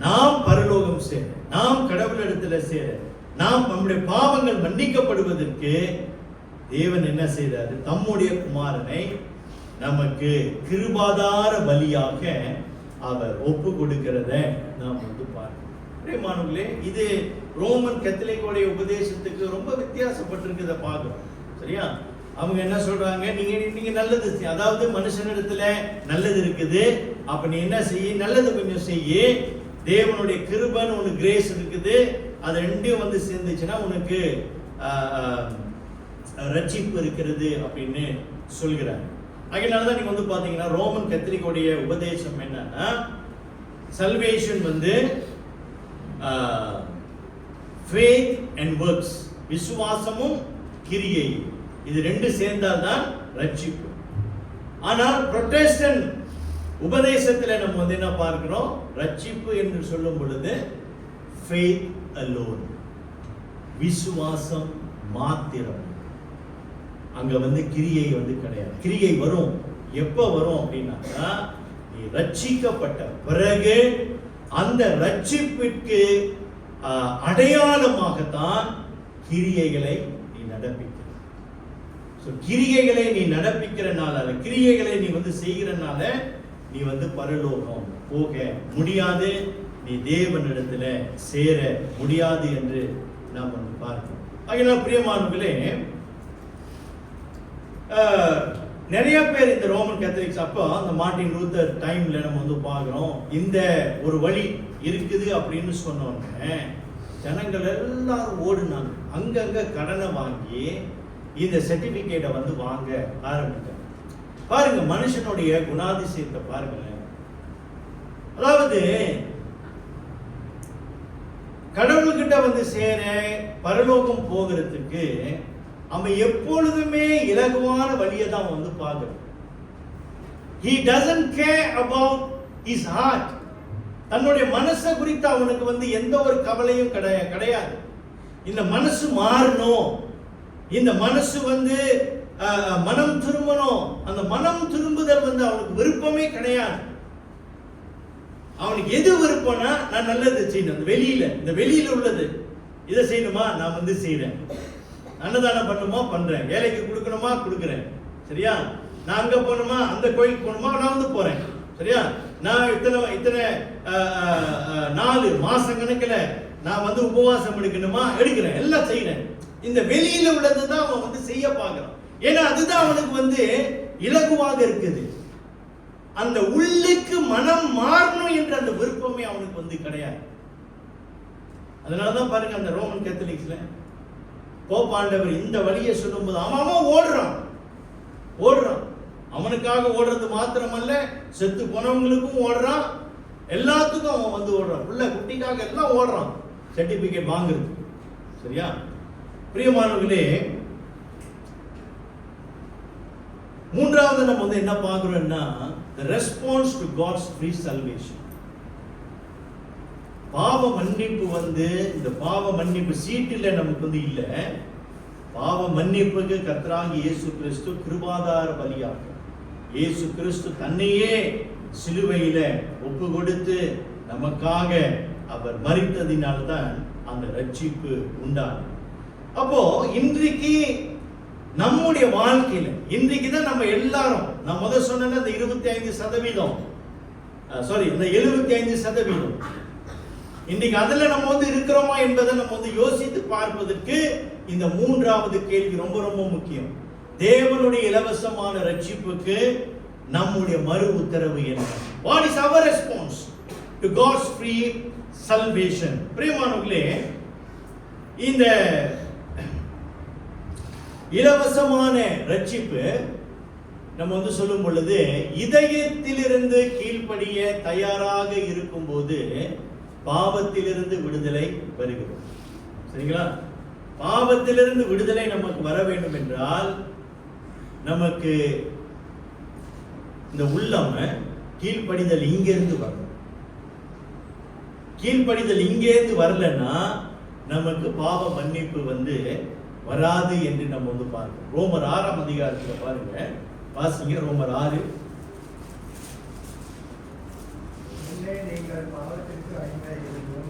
நாம் பரலோகம் சேர, நாம் கடவுளிடத்துல சேர, நாம் நம்முடைய பாவங்கள் மன்னிக்கப்படுவதற்கு தேவன் என்ன செய்தார்? தம்முடைய குமாரனை நமக்கு கிருபாதார பலியாக அவர் ஒப்பு கொடுக்கிறத நாம் பார்க்கிறோம். பிரியமானவர்களே, இது ரோமன் கத்தோலிக்கோடைய உபதேசத்துக்கு ரொம்ப வித்தியாசப்பட்டிருக்கிறத பார்க்கிறோம். சரியா? அவங்க என்ன சொல்றாங்க? நீங்க நல்லது, அதாவது மனுஷனிடத்துல நல்லது இருக்குது, அப்ப நீ என்ன செய்ய? நல்லது கொஞ்சம் செய்ய. தேவனுடைய கிருபைன்னு ஒன்று கிரேஸ் இருக்குது, அது ரெண்டையும் சேர்ந்துச்சுன்னா உனக்கு ரட்சிப்பு இருக்கிறது அப்படின்னு சொல்கிறாங்க. அதனாலதான் நீங்க பாத்தீங்கன்னா ரோமன் கத்தோலிக்கோடைய உபதேசம் என்னன்னா, சல்வேஷன் faith and works, விசுவாசமும் கிரியையும், இது ரெண்டு சேர்ந்தால் தான் ரட்சிப்பு. ஆனால் புரோட்டஸ்டன்ட் உபதேசத்துல நம்ம என்ன பார்க்கிறோம்? ரட்சிப்பு என்று சொல்லும் பொழுது faith alone, விசுவாசம் மாத்திரம். அங்க கிரியை கிடையாது. கிரியை வரும். எப்ப வரும் அப்படின்னா, நீ ரட்சிக்கப்பட்ட பிறகு அந்த ரட்சிப்பிற்கு அடையாளமாகத்தான் கிரியைகளை நீ நடப்பிக்கிற. கிரியைகளை நீ நடப்பிக்கிறனால, கிரியைகளை நீ செய்கிறனால நீ பரலோகம் போக முடியாது, நீ தேவனிடத்துல சேர முடியாது என்று நாம் பார்க்கிறோம். அதனால் பிரியமானவர்களே, நிறைய பேர் இந்த ரோமன் கேத்தலிக்ஸ் அப்போ அந்த மார்ட்டின் லூத்தர் டைம்ல நம்ம பார்க்கிறோம், இந்த ஒரு வழி இருக்குது அப்படின்னு சொன்னோன்னே ஜனங்கள் எல்லாரும் ஓடுனாங்க. அங்கங்க கடனை வாங்கி இந்த சர்டிபிகேட்டை வாங்க ஆரம்பித்தாங்க. பாருங்க மனுஷனுடைய குணாதிசயத்தை பாருங்களேன். அதாவது கடவுள்கிட்ட சேர பரலோகம் போகிறதுக்கு அவன் எப்பொழுதுமே இலகுவான வழியை தான் பார்க்கிறான். He doesn't care about his heart. தன்னுடைய மனசை குறித்து அவனுக்கு எந்த ஒரு கவலையும் கிடையாது. இந்த மனசு மாறணும், இந்த மனசு மனம் திரும்பணும். அந்த மனம் திரும்புதல் அவனுக்கு விருப்பமே கிடையாது. அவனுக்கு எது விருப்பம்னா, நான் நல்லது செய்யணும், அந்த வெளியில, இந்த வெளியில உள்ளது, இதை செய்யணுமா நான் செய்யறேன், அன்னதானம் பண்ணுமா பண்றேன், வேலைக்கு கொடுக்கணுமா கொடுக்குறேன், சரியா? நான் அங்க போகணுமா, அந்த கோயிலுக்கு போகணுமா நான் போறேன், சரியா? நான் இத்தனை நாலு மாசம் கணக்குல நான் உபவாசம் எடுக்கணுமா எடுக்கிறேன், எல்லாம் செய்யறேன். இந்த வெளியில உள்ளதுதான் அவன் செய்ய பார்க்கிறான். ஏன்னா அதுதான் அவனுக்கு இலகுவாக இருக்குது. அந்த உள்ளுக்கு மனம் மாறணும் என்ற அந்த விருப்பமே அவனுக்கு கிடையாது. அதனாலதான் பாருங்க அந்த ரோமன் கேத்தலிக்ஸ்ல போப்பாண்டவர் இந்த வழியை சொல்லும்போது அவன் ஓடுறான். அவனுக்காக ஓடுறது மாத்திரமல்ல, செத்து போனவங்களுக்கும் ஓடுறான், எல்லாத்துக்கும் அவன் ஓடுறான். பிள்ளை குட்டிக்காக எல்லாம் ஓடுறான் சர்டிபிகேட் வாங்குறது. சரியா? பிரியமானவர்களே, மூன்றாவது நம்ம என்ன பார்க்கிறோம்னா, the response to God's free salvation. பாவ மன்னிப்பு இந்த பாவ மன்னிப்பு சீட்டில் நமக்கு இல்ல. பாவ மன்னிப்புக்கு கர்த்தராகிய இயேசு கிறிஸ்து கிருபாதார பலியாக இயேசு கிறிஸ்து தன்னையே சிலுவையில ஒப்பு கொடுத்து நமக்காக அவர் மரித்ததினால்தான் அந்த ரட்சிப்பு உண்டானது. அப்போ இன்றைக்கு நம்முடைய வாழ்க்கையில இன்றைக்கு தான் நம்ம எல்லாரும், நான் முதல் சொன்ன இந்த 25%, இந்த 75%, இன்னைக்கு அதுல நம்ம இருக்கிறோமா என்பதை நம்ம யோசித்து பார்ப்பதற்கு இந்த மூன்றாவது கேள்வி ரொம்ப ரொம்ப முக்கியம். தேவனுடைய இலவசமான ரட்சிப்புக்கு நம்முடைய மறு உத்தரவு என்ன? What is our response to God's free salvation? பிரியமானவர்களே, இந்த இலவசமான ரட்சிப்பு நம்ம சொல்லும் பொழுது இதயத்திலிருந்து கீழ்ப்படிய தயாராக இருக்கும்போது பாவத்திலிருந்து விடுதலை வருகிறது. சரிங்களா? பாவத்திலிருந்து விடுதலை நமக்கு வர வேண்டும் என்றால் நமக்கு இந்த உள்ளம் கீழ்ப்படிதல் இங்கிருந்து வரணும். கீழ்ப்படிதல் இங்கேருந்து வரலன்னா நமக்கு பாவ மன்னிப்பு வராது என்று நம்ம பார்க்கிறோம். ரோமர் 6ஆம் அதிகாரத்துல பாருங்க, வாசிங்க. ரோமர் 6. முன்னே நீங்கள் பாவத்திற்கு அடிமையாயிருந்தும்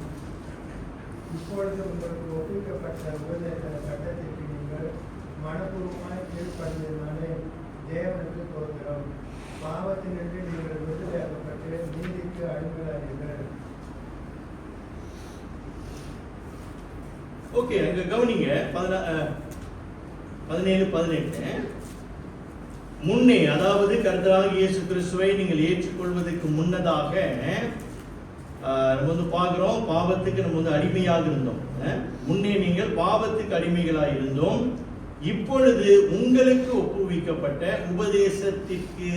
இப்பொழுது உங்களுக்கு ஒப்புவிக்கப்பட்ட உபதேச சட்டத்திற்கு நீங்கள் மனப்பூர்வமாய் கீழ்ப்படிந்ததினாலே தேவனுக்கு ஸ்தோத்திரம். பாவத்தினின்று நீங்கள் விடுதலையாக்கப்பட்டு நீதிக்கு அடிமையாகிறீர்கள். ஓகே, அங்க கவனிங்க. 17-18. முன்னே, அதாவது கர்த்தராகிய இயேசு கிறிஸ்துவை நீங்கள் ஏற்றுக்கொள்வதற்கு முன்னதாக நம்ம பார்க்கிறோம், பாவத்துக்கு நம்ம அடிமையாக இருந்தோம். முன்னே நீங்கள் பாவத்துக்கு அடிமைகளாக இருந்தோம். இப்பொழுது உங்களுக்கு ஒப்புவிக்கப்பட்ட உபதேசத்திற்கு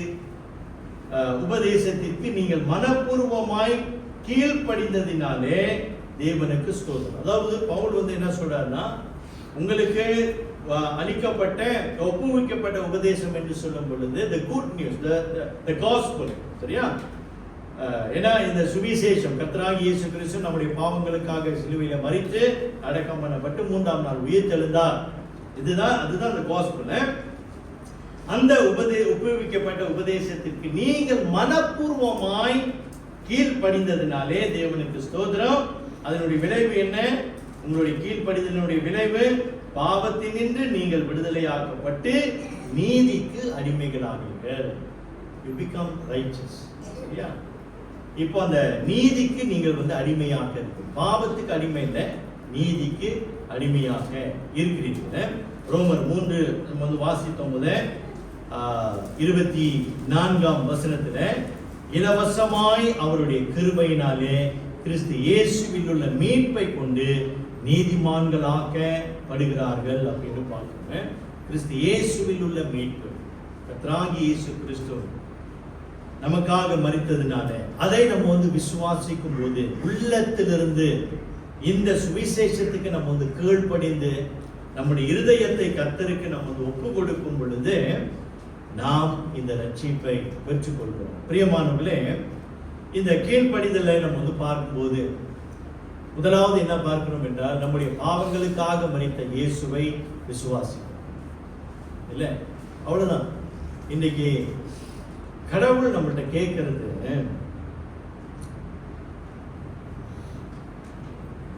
நீங்கள் மனப்பூர்வமாய் கீழ்ப்படிந்ததினாலே தேவனுக்கு ஸ்தோத்திரம். அதாவது பவுல் என்ன சொல்றாருன்னா, உங்களுக்கு அளிக்கப்பட்ட ஒப்புவிக்கப்பட்ட உபதேசம் என்று சொல்லும் பொழுது the good news, the gospel, சரியா? ஏன்னா இந்த சுவிசேஷம், கர்த்தராகிய இயேசு கிறிஸ்து நம்முடைய பாவங்களுக்காக சிலுவையில மரித்து அடக்கம் பண்ணப்பட்டு 3ஆம் நாள் உயிர்த்தெழுந்தார். அதுதான் அந்த gospel. அந்த ஒப்புவிக்கப்பட்ட உபதேசத்திற்கு நீங்கள் மனப்பூர்வமாய் கீழ்ப்படிந்ததினாலே தேவனுக்கு ஸ்தோத்திரம். அதனுடைய விளைவு என்ன? உங்களுடைய கீழ்ப்படிதலினுடைய விளைவு பாவத்தினின்று நீங்கள் விடுதலையாக்கப்பட்டு நீதிக்கு அடிமைகளாவீர்கள். You become righteous. சரியா? இப்போ அந்த நீதிக்கு நீங்கள் அடிமையாக இருக்கு. பாவத்துக்கு அடிமை இல்லை, நீதிக்கு அடிமையாக இருக்கிறீர்கள். ரோமர் 3 நம்ம வாசித்தோம் 24ஆம் வசனத்துல, இலவசமாய் அவருடைய கிருபையினாலே கிறிஸ்து இயேசுவில் உள்ள மீட்பை கொண்டு நீதிமான்களாக்கப்படுகிறார்கள் அப்படின்னு பார்க்கிறோம். கிறிஸ்து இயேசுவில் உள்ள மீட்பு, கர்த்தராகிய இயேசு கிறிஸ்து நமக்காக மரித்ததினால அதை நம்ம விசுவாசிக்கும் போது உள்ளத்திலிருந்து இந்த சுவிசேஷத்துக்கு நம்ம கீழ்ப்படிந்து நம்முடைய இருதயத்தை கர்த்தருக்கு நம்ம ஒப்பு கொடுக்கும் பொழுது நாம் இந்த ரட்சிப்பை பெற்றுக்கொள்கிறோம். பிரியமானவர்களே, இந்த கீழ்ப்படிதலை நம்ம பார்க்கும்போது முதலாவது என்ன பார்க்கிறோம் என்றால், நம்முடைய பாவங்களுக்காக மரித்த இயேசுவை விசுவாசிக்கிறோம். இல்ல, அவ்வளவுதான். இன்னைக்கு கடவுள் நம்மள்ட்ட கேட்கிறது,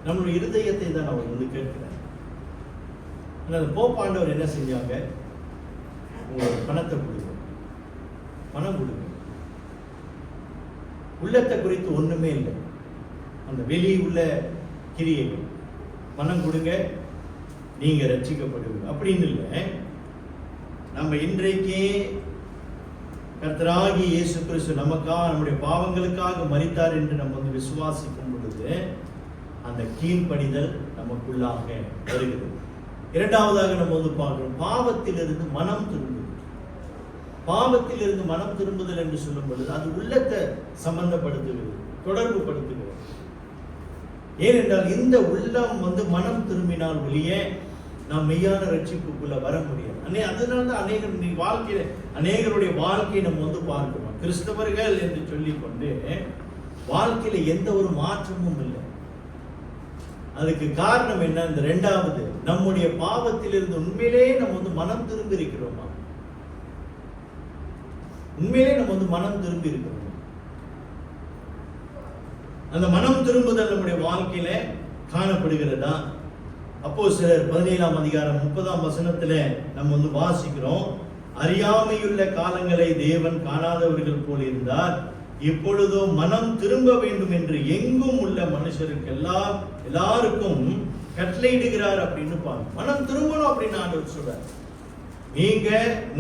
நம்மளுடைய இருதயத்தை தான் அவர் கேட்கிறார். போப்பாண்டவர் என்ன செஞ்சாங்க? உங்களுக்கு பணத்தை கொடுங்க, பணம் கொடுங்க. உள்ளத்தை குறித்து ஒண்ணுமே இல்லை, அந்த வெளியே உள்ள கிரியைகள். பணம் கொடுங்க, நீங்க ரட்சிக்கப்படுவீங்க அப்படின்னு இல்லை. நம்ம இன்றைக்கே கர்த்தராகிய இயேசு கிறிஸ்து நமக்காக, நம்முடைய பாவங்களுக்காக மரித்தார் என்று நம்ம விசுவாசிக்கும் பொழுது அந்த கீழ்ப்படிதல் நமக்குள்ளாக வருகிறது. இரண்டாவதாக நம்ம பார்க்கிறோம், பாவத்திலிருந்து மனம் திரும்புதல். பாவத்திலிருந்து மனம் திரும்புதல் என்று சொல்லும் பொழுது அது உள்ளத்தை சம்பந்தப்படுத்துகிறது, தொடர்பு படுத்துகிறது. ஏனென்றால் இந்த உள்ளம் மனம் திரும்பினால் ஒழிய நாம் மெய்யான ரட்சிப்புக்குள்ள வர முடியாது. அதனால்தான் அநேகருடைய வாழ்க்கையை நம்ம பார்க்கிறோம். கிறிஸ்தவர்கள் என்று சொல்லிக் கொண்டு வாழ்க்கையில எந்த ஒரு மாற்றமும் இல்லை. அதுக்கு காரணம் என்ன? இந்த இரண்டாவது, நம்முடைய பாவத்திலிருந்து உண்மையிலே நம்ம மனம் திரும்பி இருக்கிறோமா? உண்மையிலே நம்ம மனம் திரும்பி இருக்கிறோம். அந்த மனம் திரும்புதல் நம்முடைய வாழ்க்கையில காணப்படுகிறதா? அப்போஸ்தலர் 17ஆம் அதிகாரம் 30ஆம் வசனத்துல நம்ம வாசிக்கிறோம், அறியாமையுள்ள காலங்களை தேவன் காணாதவர்கள் போல இருந்தார், இப்பொழுதோ மனம் திரும்ப வேண்டும் என்று எங்கும் உள்ள மனுஷருக்கு எல்லாருக்கும் கட்டளையிடுகிறார் அப்படின்னு பாருங்க. மனம் திரும்பணும் அப்படின்னு ஆண்டவர் சொல்றார். நீங்க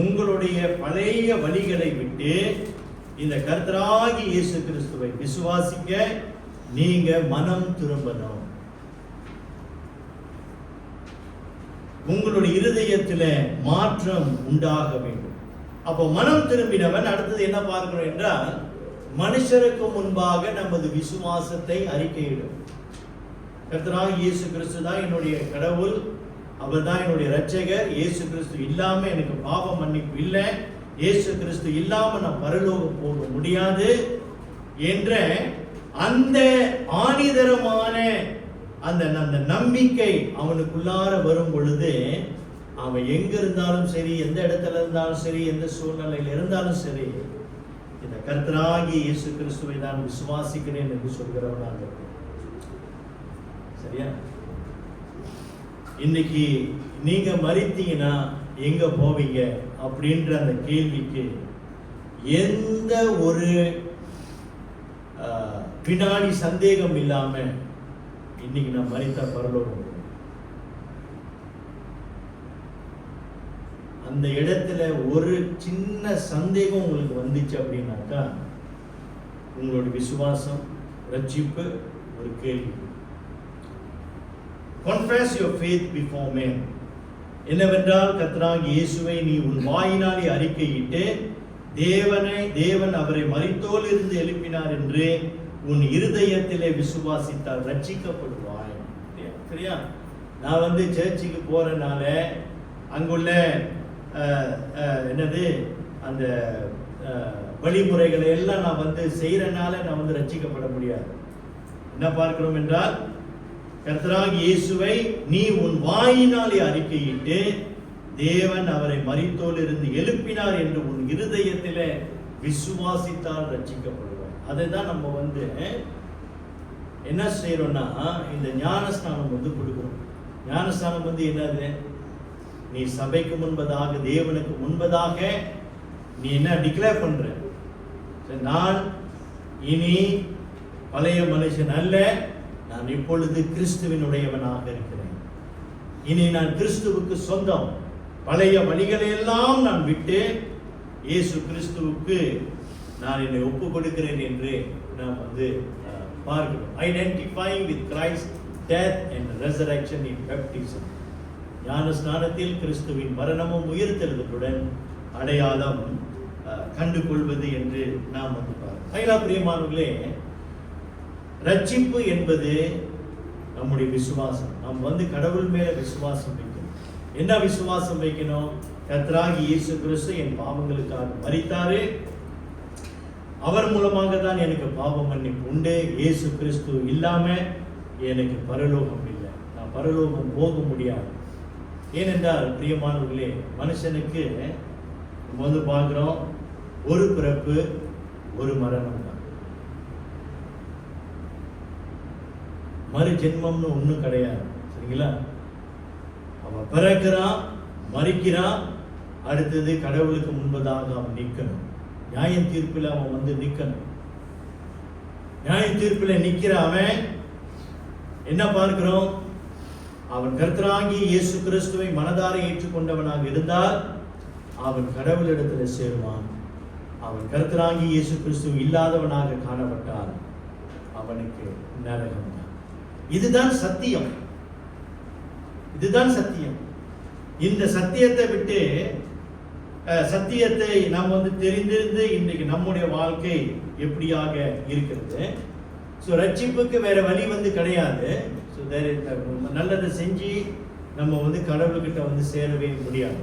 உங்களுடைய பழைய வழிகளை விட்டு இந்த கர்த்தராகிய இயேசு கிறிஸ்துவை விசுவாசிக்க நீங்க மனம் திரும்பணும். உங்களுடைய இருதயத்துல மாற்றம் உண்டாக வேண்டும். அப்போ மனம் திரும்பினவன் அடுத்தது என்ன பார்க்கிறோம் என்றால், மனுஷருக்கு முன்பாக நமது விசுவாசத்தை அறிக்கையிடும். கர்த்தராகிய இயேசு கிறிஸ்து தான் என்னுடைய கடவுள், அவர்தான் என்னுடைய இரட்சகர். இயேசு கிறிஸ்து இல்லாம எனக்கு பாவ மன்னிப்பு இல்லை, இயேசு கிறிஸ்து இல்லாம நான் பரலோகம் போக முடியாது என்ற அந்த ஆணிதரமான அந்த நம்பிக்கை அவனுக்குள்ளார வரும் பொழுது அவன் எங்க இருந்தாலும் சரி, எந்த இடத்துல இருந்தாலும் சரி, எந்த சூழ்நிலையில் இருந்தாலும் சரி, இந்த கர்த்தராகிய இயேசு கிறிஸ்துவை நான் விசுவாசிக்கிறேன் என்று சொல்கிறவனாக இருக்கும். சரியா? இன்னைக்கு நீங்க மரித்தீங்கன்னா எங்க போவீங்க அப்படின்ற அந்த கேள்விக்கு எந்த ஒரு வினாடி சந்தேகம் இல்லாம இன்னைக்கு நான் மரித்தா பரலோகம். அந்த இடத்துல ஒரு சின்ன சந்தேகம் உங்களுக்கு வந்துச்சு அப்படின்னாக்கா உங்களுடைய விசுவாசம், ரட்சிப்பு ஒரு கேள்வி. Confess your faith before men. என்னவென்றால் கர்த்தராகிய இயேசுவை நீ உன் வாயினாலே அறிக்கையிட்டு தேவன் அவரை மரித்தோரிலிருந்து எழுப்பினார் என்று உன் இருதயத்திலே விசுவாசித்தால் ரட்சிக்கப்படுவாய். சரியா? நான் சர்ச்சுக்கு போறனால அங்குள்ள என்னது அந்த வழிமுறைகளை எல்லாம் நான் செய்யறனால நான் ரட்சிக்கப்பட முடியாது. என்ன பார்க்கிறோம் என்றால் கர்த்தராகிய இயேசுவை நீ உன் வாயினாலே அறிக்கையிட்டு தேவன் அவரை மரித்தோரிலிருந்து எழுப்பினார் என்று உன் இருதயத்திலே விசுவாசித்தால் ரட்சிக்கப்படுவார். அதை தான் நம்ம என்ன செய்யறோம்னா இந்த ஞானஸ்நானம் கொடுக்கிறோம். ஞானஸ்நானம் என்னது? நீ சபைக்கு முன்பதாக, தேவனுக்கு முன்பதாக நீ என்ன டிக்ளேர் பண்ற? நான் இனி பழைய மனுஷன் அல்ல, நான் இப்பொழுது கிறிஸ்துவினுடையவனாக இருக்கிறேன். இனி நான் கிறிஸ்துவுக்கு சொந்தம். பழைய வழிகளை எல்லாம் நான் விட்டு இயேசு கிறிஸ்துவுக்கு நான் என்னை ஒப்பு கொடுக்கிறேன் என்று நாம் பார்க்கிறோம். Identifying with Christ's death and resurrection in baptism. ஞான ஸ்நானத்தில் கிறிஸ்துவின் மரணமும் உயிர்த்தெழுதலுடன் அடையாளம் கண்டுகொள்வது என்று நாம் பார்க்கிறோம். பிரியமானவர்களே, ரட்சிப்பு என்பது நம்முடைய விசுவாசம். நாம் கடவுள் மேல விசுவாசம் வைக்கணும். என்ன விசுவாசம் வைக்கணும்? கர்த்தராகிய இயேசு கிறிஸ்து என் பாவங்களுக்காக மரித்தாரு, அவர் மூலமாக தான் எனக்கு பாவ மன்னிப்பு உண்டு. இயேசு கிறிஸ்து இல்லாம எனக்கு பரலோகம் இல்லை, நான் பரலோகம் போக முடியாது. ஏனென்றால் பிரியமானவர்களே, மனுஷனுக்கு பார்க்கிறோம், ஒரு பிறப்பு ஒரு மரணம் தான். மறு ஜென்மம்னு ஒண்ணும் கிடையாது. சரிங்களா? அவன் பிறக்கிறான், மரிக்கிறான், அடுத்தது கடவுளுக்கு முன்பதாக அவன் நிற்கணும். நியாய தீர்ப்பில் அவன் நிற்கணும். நியாய தீர்ப்பில் நிற்கிற அவன் என்ன பார்க்கிறோம்? அவன் கர்த்தராகிய இயேசு கிறிஸ்துவை மனதார ஏற்றுக்கொண்டவனாக இருந்தால் அவன் கடவுளிடத்தில் சேருவான். அவன் கர்த்தராகிய இயேசு கிறிஸ்து இல்லாதவனாக காணப்பட்டால் அவனுக்கு நரகம் தான். இதுதான் சத்தியம். இதுதான் சத்தியம். இந்த சத்தியத்தை விட்டு சத்தியத்தை நாம் தெரிந்திருந்து இன்றைக்கு நம்முடைய வாழ்க்கை எப்படியாக இருக்கிறது? ரட்சிப்புக்கு வேற வழி கிடையாது. நல்லதை செஞ்சு நம்ம கடவுள்கிட்ட சேரவே முடியாது.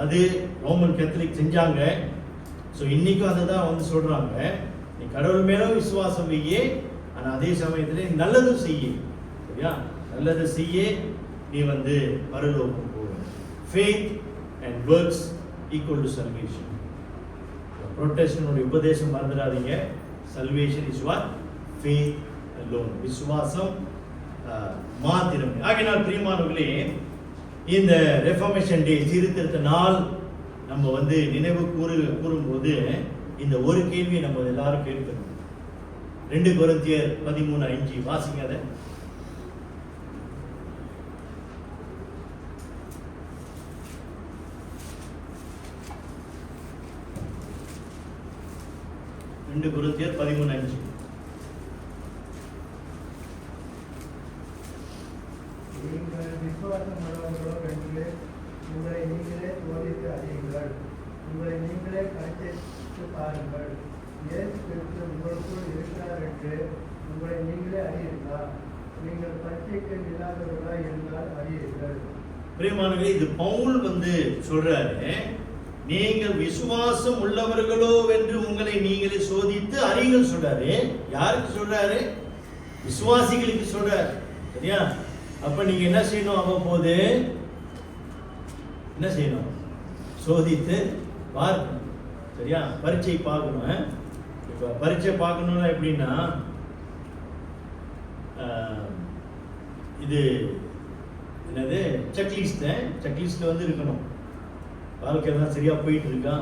அது ரோமன் கேத்தலிக் செஞ்சாங்க. இன்னைக்கும் அதை தான் சொல்றாங்க. நீ கடவுள் மேல விசுவாசம் வையே, ஆனா அதே சமயத்துல நீ நல்லதும் செய்ய. சரியா? நல்லதை செய்ய நீ பரலோகம் போக. Faith and works equal to salvation. Protestant உபதேசம் மறந்துடாதீங்க. Salvation is what? Faith alone. விசுவாசம் மாத்திரம். ஆகையால் பிரியமானவர்களே, இந்த ரெஃபர்மேஷன் டே, சீர்திருத்த நாள் நம்ம நினைவு கூறும்போது இந்த ஒரு கேள்வியை நம்ம எல்லாரும் கேட்கணும். 2 கொரிந்தியர் 13:5 வாசிங்க. அதை 2 கொரிந்தியர் 13:5. நீங்கள் விசுவாசம் உள்ளவர்களோ என்று உங்களை நீங்களே சோதித்து அறியுங்கள். உங்களை நீங்களே பரிசீலித்து பாருங்கள். இயேசு கிறிஸ்து உங்களுக்குள் இருக்கிறார் என்று உங்களை நீங்களே அறியுங்களா? நீங்கள் பரீட்சைக்கு இல்லாதவர்களாய் இருந்தால் அறியீர்கள். பிரியமானவர்களே, இது பவுல் சொல்றாரு, நீங்கள் விசுவாசம் உள்ளவர்களோ என்று உங்களை நீங்களே சோதித்து அறியுங்கள் சொல்றாரு. யாருக்கு சொல்றாரு? விசுவாசிகளுக்கு சொல்றாரு. சரியா? அப்ப நீங்க என்ன செய்யணும்? அவ்வப்போது என்ன செய்யணும்? சோதித்து பார்க்கணும். சரியா? பரீட்சை பார்க்கணும். இப்ப பரீட்சை பார்க்கணும்னா எப்படின்னா, இது என்னது, செக்லிஸ்ட்ல இருக்கணும். வாழ்க்கை தான் சரியா போயிட்டு இருக்கா,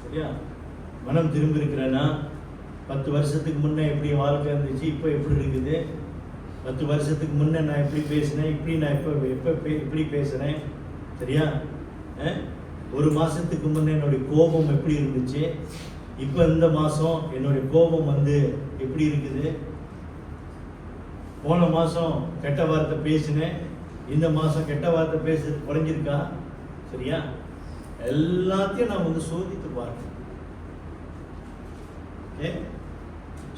சரியா, மனம் திரும்பி இருக்கிறேன்னா, 10 வருஷத்துக்கு முன்னே எப்படி வாழ்க்கை இருந்துச்சு, இப்போ எப்படி இருக்குது, 10 வருஷத்துக்கு முன்னே நான் எப்படி பேசினேன், இப்படி நான் இப்போ இப்படி பேசுகிறேன், சரியா, 1 மாதத்துக்கு முன்னே என்னுடைய கோபம் எப்படி இருந்துச்சு, இப்போ இந்த மாதம் என்னுடைய கோபம் எப்படி இருக்குது, போன மாதம் கெட்ட வார்த்தை பேசினேன், இந்த மாதம் கெட்ட வார்த்தை பேசுறது குறைஞ்சிருக்கா, சரியா, எல்லாத்தையும் நான் சோதித்து பார்க்கணும்.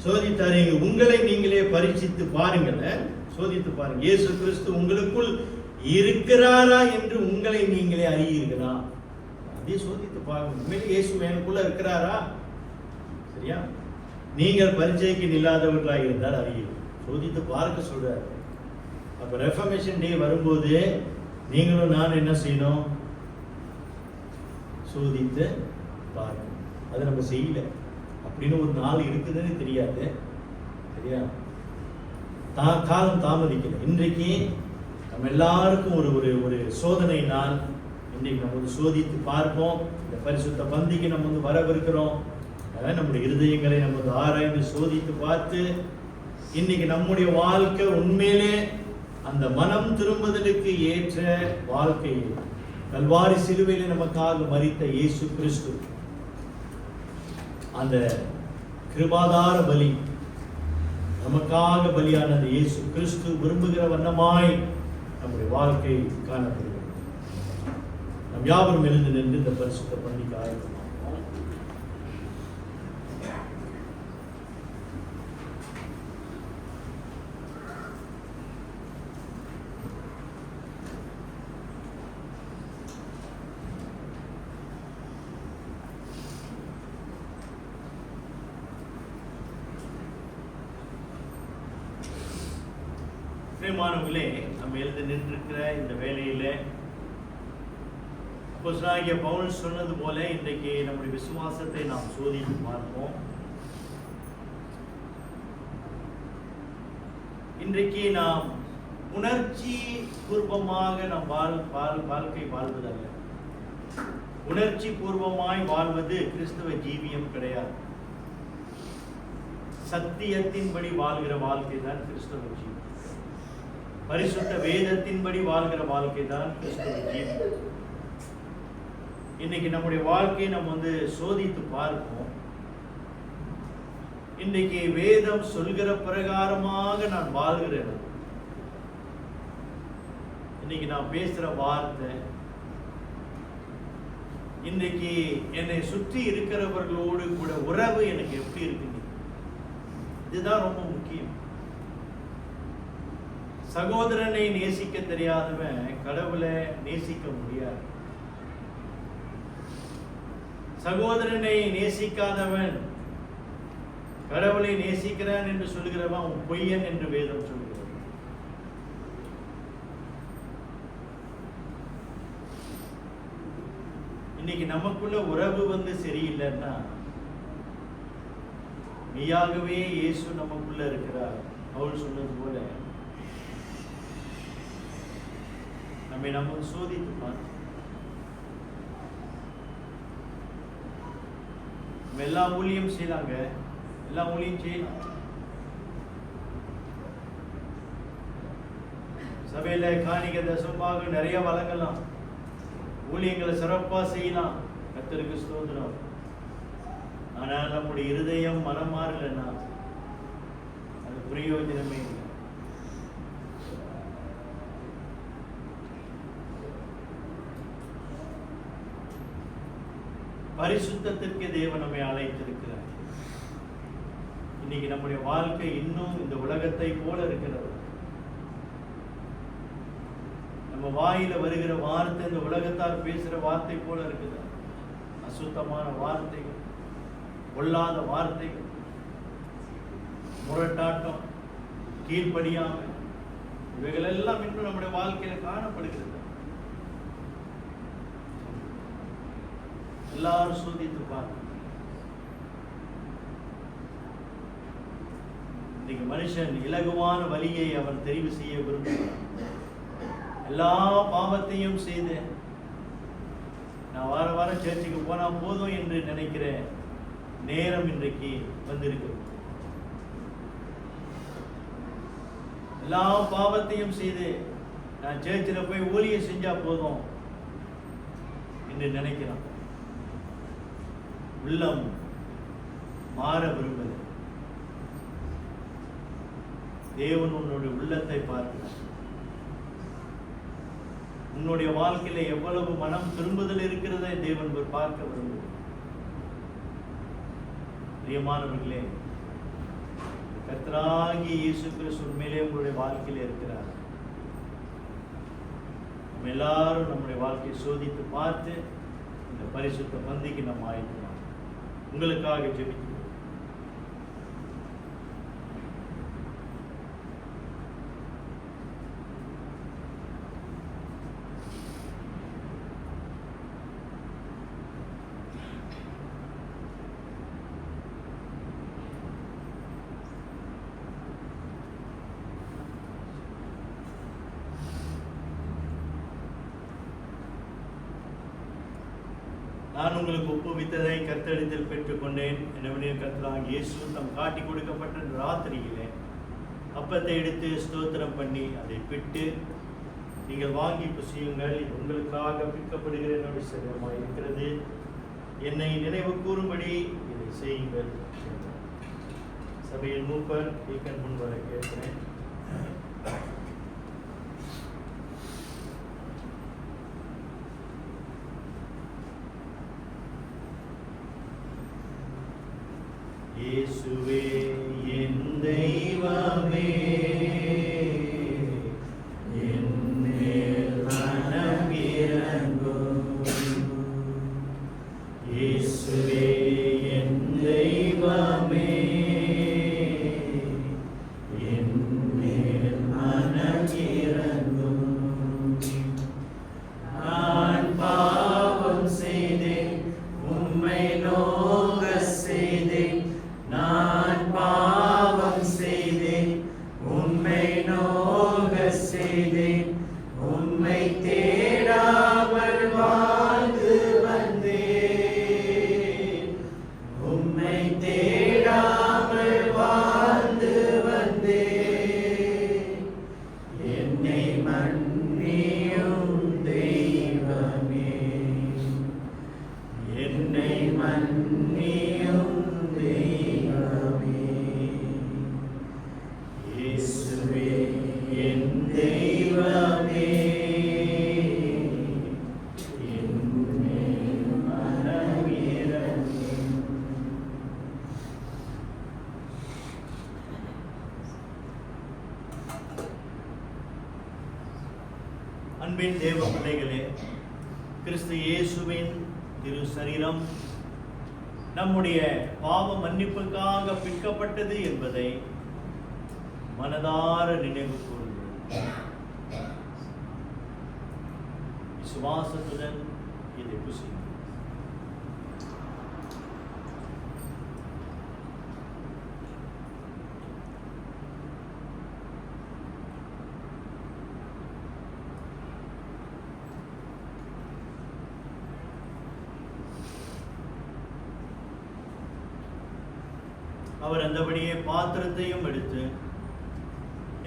சோதித்தாரீங்க, உங்களை நீங்களே பரீட்சித்து பாருங்கள், சோதித்து பாருங்க. இயேசு கிறிஸ்து உங்களுக்குள் இருக்கிறாரா என்று உங்களை நீங்களே அறியீர்களா? அதே சோதித்து பாருங்க. உண்மையிலே இயேசு எனக்குள்ள இருக்கிறாரா? சரியா? நீங்கள் பரீட்சைக்கு நில்லாதவர்களாக இருந்தால் அறியீர்கள். சோதித்து பார்க்க சொல்றாரு. அப்ப ரெஃபர்மேஷன் டே வரும்போது நீங்களும் நான் என்ன செய்யணும்? சோதித்து பார்க்கணும். அதை நம்ம செய்யல அப்படின்னு ஒரு நாள் இருக்குதுன்னு தெரியாது, சரியா, காலம் தாமதிக்கல. இன்றைக்கு நம்ம எல்லாருக்கும் ஒரு சோதனை நாள். இன்றைக்கு நம்ம சோதித்து பார்ப்போம். இந்த பரிசுத்த பந்திக்கு நம்ம வரவிருக்கிறோம். நம்முடைய இருதயங்களை நம்ம ஆராய்ந்து சோதித்து பார்த்து, இன்னைக்கு நம்முடைய வாழ்க்கை உண்மையிலே அந்த மனம் திரும்புதலுக்கு ஏற்ற வாழ்க்கையை, கல்வாரி சிலுவையிலே நமக்காக மரித்த இயேசு கிறிஸ்து, அந்த கிருபாதார பலி, நமக்காக பலியான அந்த இயேசு கிறிஸ்து விரும்புகிற வண்ணமாய் நம்முடைய வாழ்க்கை காணப்படுகிறது. நம் யாவரும் எழுந்து நின்று இந்த பரிசுத்த பண்டிகை ஆயத்தமாகும். பிரியமானவர்களே, நம்ம எழுந்து நின்றிருக்கிற இந்த வேளையில அப்போஸ்தலனாகிய பவுல் சொன்னது போல இன்றைக்கு நம்முடைய விசுவாசத்தை நாம் சோதித்து பார்ப்போம். இன்றைக்கு நாம் உணர்ச்சி பூர்வமாக நாம் வாழ்க்கை வாழ்வதல்ல. உணர்ச்சி பூர்வமாய் வாழ்வது கிறிஸ்தவ ஜீவியம் கிடையாது. சத்தியத்தின்படி வாழ்கிற வாழ்க்கை தான் கிறிஸ்தவ ஜீவியம். பரிசுத்த வேதத்தின்படி வாழ்கிற வாழ்க்கை தான் கிறிஸ்தவ ஜீவியம். இன்னைக்கு நம்முடைய வாழ்க்கையை நம்ம சோதித்து பார்ப்போம். இன்னைக்கு வேதம் சொல்கிற பிரகாரமாக நான் வாழ்கிறேன். இன்னைக்கு நான் பேசுற வார்த்தை, இன்னைக்கு என்னை சுற்றி இருக்கிறவர்களோடு கூட உறவு எனக்கு எப்படி இருக்கு, இதுதான் ரொம்ப முக்கியம். சகோதரனை நேசிக்க தெரியாதவன் கடவுளை நேசிக்க முடியாது. சகோதரனை நேசிக்காதவன் கடவுளை நேசிக்கிறான் என்று சொல்கிறவன் அவன் பொய்யன் என்று வேதம் சொல்கிறது. இன்னைக்கு நமக்குள்ள உறவு சரியில்லைன்னா, மெய்யாகவே இயேசு நமக்குள்ள இருக்கிறார். அவள் சொன்னது போல நம்ம சோதித்து பார்த்து, எல்லா ஊழியம் செய்யலாங்க, எல்லா ஊழியம் செய்யலாம். சபையில காணிக்கை தசமாக நிறைய வழங்கலாம், ஊழியங்களை சிறப்பா செய்யலாம். கர்த்தருக்கு ஸ்தோத்திரம். ஆனால் நம்முடைய இருதயம் மனம் மாறலைன்னா அது பிரயோஜனமே இல்லை. பரிசுத்தத்திற்கு தேவன் நம்மை அழைத்திருக்கிறார். இன்னைக்கு நம்முடைய வாழ்க்கை இன்னும் இந்த உலகத்தை போல இருக்கிறது. நம்ம வாயில வருகிற வார்த்தை இந்த உலகத்தார் பேசுற வார்த்தை போல இருக்குது. அசுத்தமான வார்த்தைகள், பொல்லாத வார்த்தைகள், முரட்டாட்டம், கீழ்ப்படியாமை, இவைகள் எல்லாம் இன்னும் நம்முடைய வாழ்க்கையில காணப்படுகிறது. எல்லாரும் சோதித்து பாருங்க. இன்னைக்கு மனுஷன் இலகுவான வழியை அவன் தெரிவு செய்ய விரும்புகிறான். எல்லா பாவத்தையும் செய்து நான் வார வாரம் சர்ச்சுக்கு போனா போதும் என்று நினைக்கிற நேரம் இன்றைக்கு வந்திருக்கு. எல்லா பாவத்தையும் செய்து நான் சர்ச்சில் போய் ஊழியம் செஞ்சா போதும் என்று நினைக்கிறான். உள்ளம் மாற விரும்புது. தேவன் உன்னுடைய உள்ளத்தை பார்க்கிறார். உன்னுடைய வாழ்க்கையில எவ்வளவு மனம் திரும்புதல் இருக்கிறதை தேவன் பார்க்க விரும்புகிறார். பிரியமானவர்களே, கர்த்தராகிய இயேசு கிறிஸ்து உண்மையிலே உங்களுடைய வாழ்க்கையில இருக்கிறார். நம்ம எல்லாரும் நம்முடைய வாழ்க்கையை சோதித்து பார்த்து இந்த பரிசுத்த பந்திக்கு நம்ம ஆயிக்கலாம். உங்களுக்காக ஜெபிக்கிறோம். நான் உங்களுக்கு ஒப்புவித்ததை கர்த்தரிடத்தில் பெற்றுக்கொண்டேன். எனவே கர்த்தராகிய இயேசு தம் காட்டி கொடுக்கப்பட்ட ராத்திரியிலே அப்பத்தை எடுத்து ஸ்தோத்திரம் பண்ணி அதை பிட்டு, நீங்கள் வாங்கி புசியுங்கள், உங்களுக்காக பிற்கப்படுகிற என்னுடைய சரீரமாக இருக்கிறது, என்னை நினைவு கூறும்படி இதை செய்யுங்கள். சபையின் மூப்பர் டீக்கன் முன் வர கேட்கிறேன். இயேசுவே என் தெய்வமே, என்னேல் மனம் இறங்கும். இயேசுவே என் தெய்வமே, என்னேல் மனம் இறங்கும். நான் பாவம் செய்தேன், உம்மை நோக செய்தேன். நான் பாவம் செய்தேன், உம்மை நோக செய்தேன். உம்மை தேடாமல் வாழ்ந்து வந்தேன். உம்மை தேடாமல் வாழ்ந்து வந்தேன். என்னை மன்னியும் தெய்வமே, என்னை மன்னியும் தெய்வமே. இயேசுவே என் தெய்வமே, என்னேல் மனம் இறங்கும். அன்பின் தேவ பிள்ளைகளே, கிறிஸ்து இயேசுவின் திரு சரீரம் நம்முடைய பாவ மன்னிப்புக்காக பிற்கப்பட்டது என்பதை மனதார நினைவு கூறுங்கள். விசுவாசத்துடன் இதை புசியுங்கள். அவர் அந்தபடியே பாத்திரத்தையும் எடுத்து,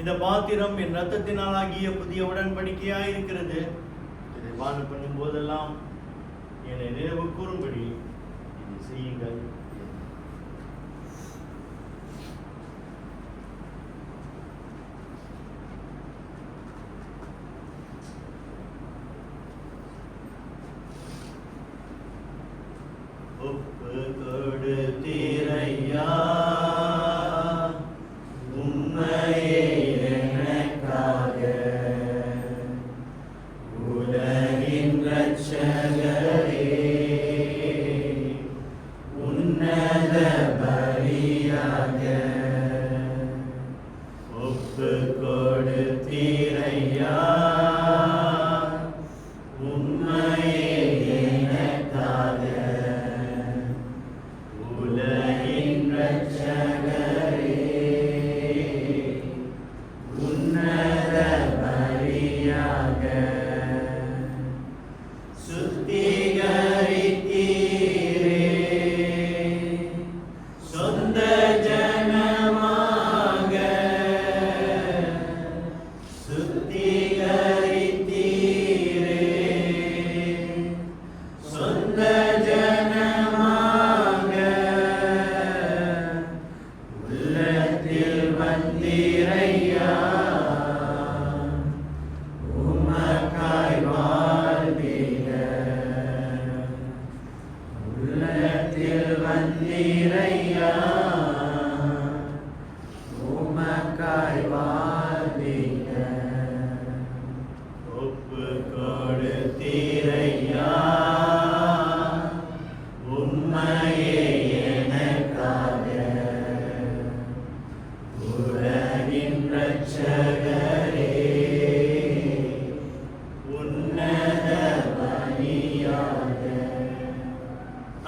இந்த பாத்திரம் என் இரத்தத்தினால் ஆகிய புதிய உடன்படிக்கையாய் இருக்கிறது, இதை பானம் பண்ணும் போதெல்லாம் என்னை நினைவு கூறும்படி இதை செய்யுங்கள். ஒப்பு கொடுத்தீரையா உம்மையே எனக்காக,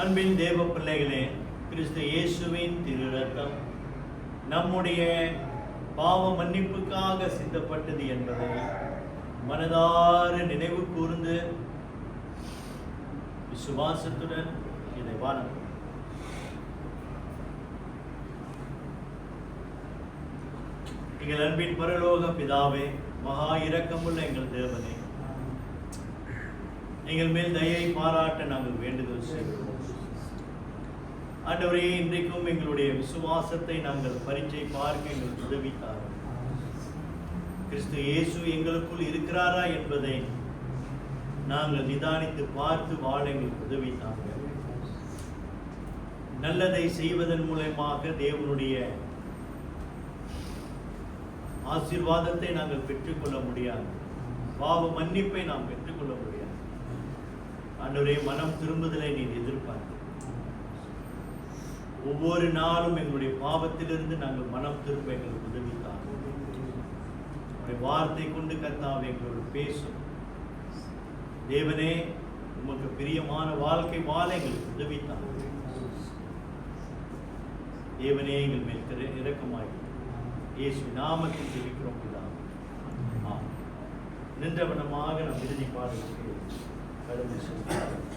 அன்பின் தேவ பிள்ளைகளே, கிறிஸ்து இயேசுவின் திரு ரத்தம் நம்முடைய பாவ மன்னிப்புக்காக சிந்தப்பட்டது என்பதை மனதார நினைவு கூர்ந்து விசுவாசத்துடன் இதை வானம் எங்கள் அன்பின் பரலோக பிதாவே, மகா இரக்கமுள்ள எங்கள் தேவனே, எங்கள் மேல் தயை பாராட்ட நாங்கள் வேண்டுதல் செய்கிறோம். ஆண்டவரே, இன்றைக்கும் எங்களுடைய விசுவாசத்தை நாங்கள் பரீட்சை பார்க்க எங்களுக்கு உதவித்தார். கிறிஸ்து இயேசு எங்களுக்குள் இருக்கிறாரா என்பதை நாங்கள் நிதானித்து பார்த்து வாழ எங்களுக்கு உதவித்தாங்க. நல்லதை செய்வதன் மூலமாக தேவனுடைய ஆசீர்வாதத்தை நாங்கள் பெற்றுக்கொள்ள முடியாது. பாவ மன்னிப்பை நாம் பெற்றுக்கொள்ள முடியாது. ஆண்டவரே, மனம் திரும்புதலை நீர் எதிர்பார்க்க ஒவ்வொரு நாளும் எங்களுடைய பாவத்திலிருந்து நாங்கள் மனம் திரும்ப எங்களுக்கு உதவித்தார். உங்களுடைய வார்த்தை கொண்டு கர்த்தாவே எங்களோடு பேசும். தேவனே, உமக்கு பிரியமான வாழ்க்கை வாழ எங்களுக்கு உதவித்தார். தேவனே, எங்கள் மேல் இரக்கமாய் இயேசு நாமத்தில் ஜெபிக்கிறோம் பிதாவே. ஆமென். நின்றவனமாக நாம் இறுதி பாடலுக்கு கடந்து செல்கிறோம்.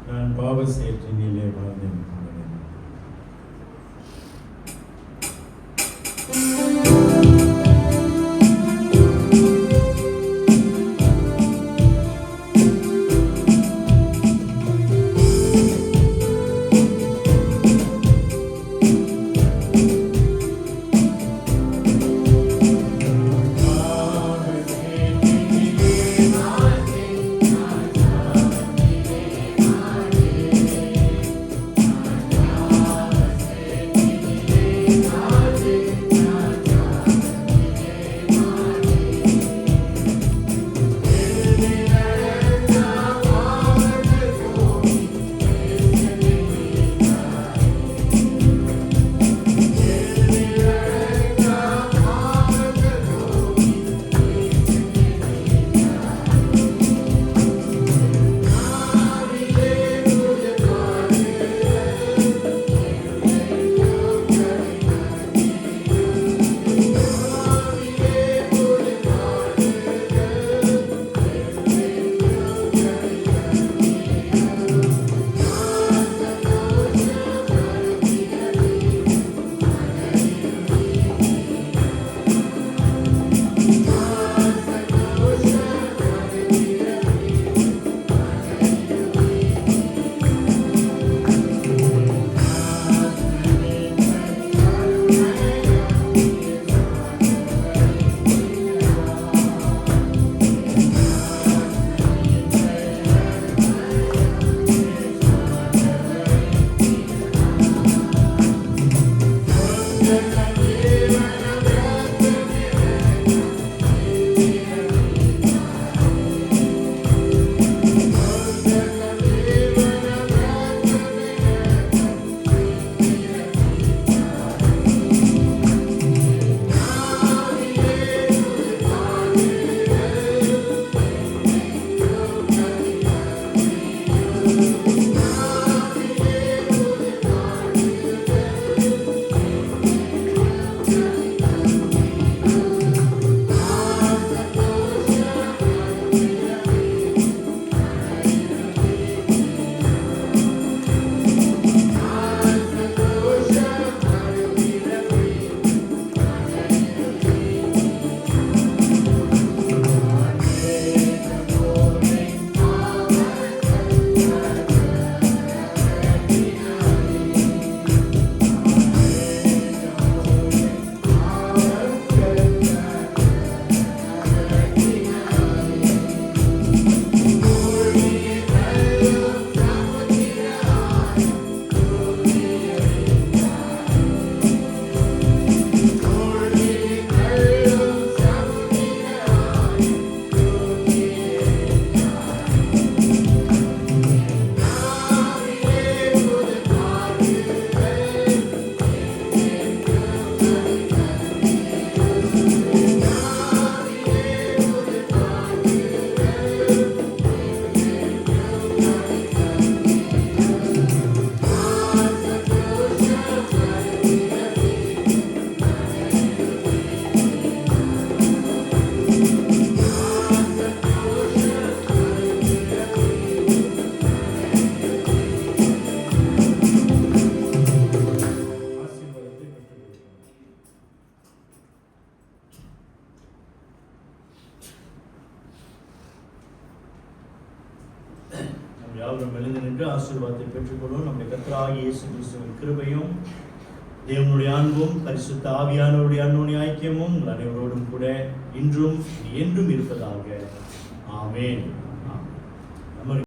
நான் பாவ சேற்றினிலே வாழ்ந்தேன். Amen. ஆசீர்வாதத்தை பெற்றுக்கொள்வோம். நம்முடைய கர்த்தராகிய இயேசு கிறிஸ்துவின் கிருபையும் தேவனுடைய அன்பும் பரிசுத்த ஆவியானவருடைய அன்புடைய ஐக்கியமும் உங்கள் அனைவரோடும் கூட இன்றும் என்றும் இருப்பதாக. ஆமென்.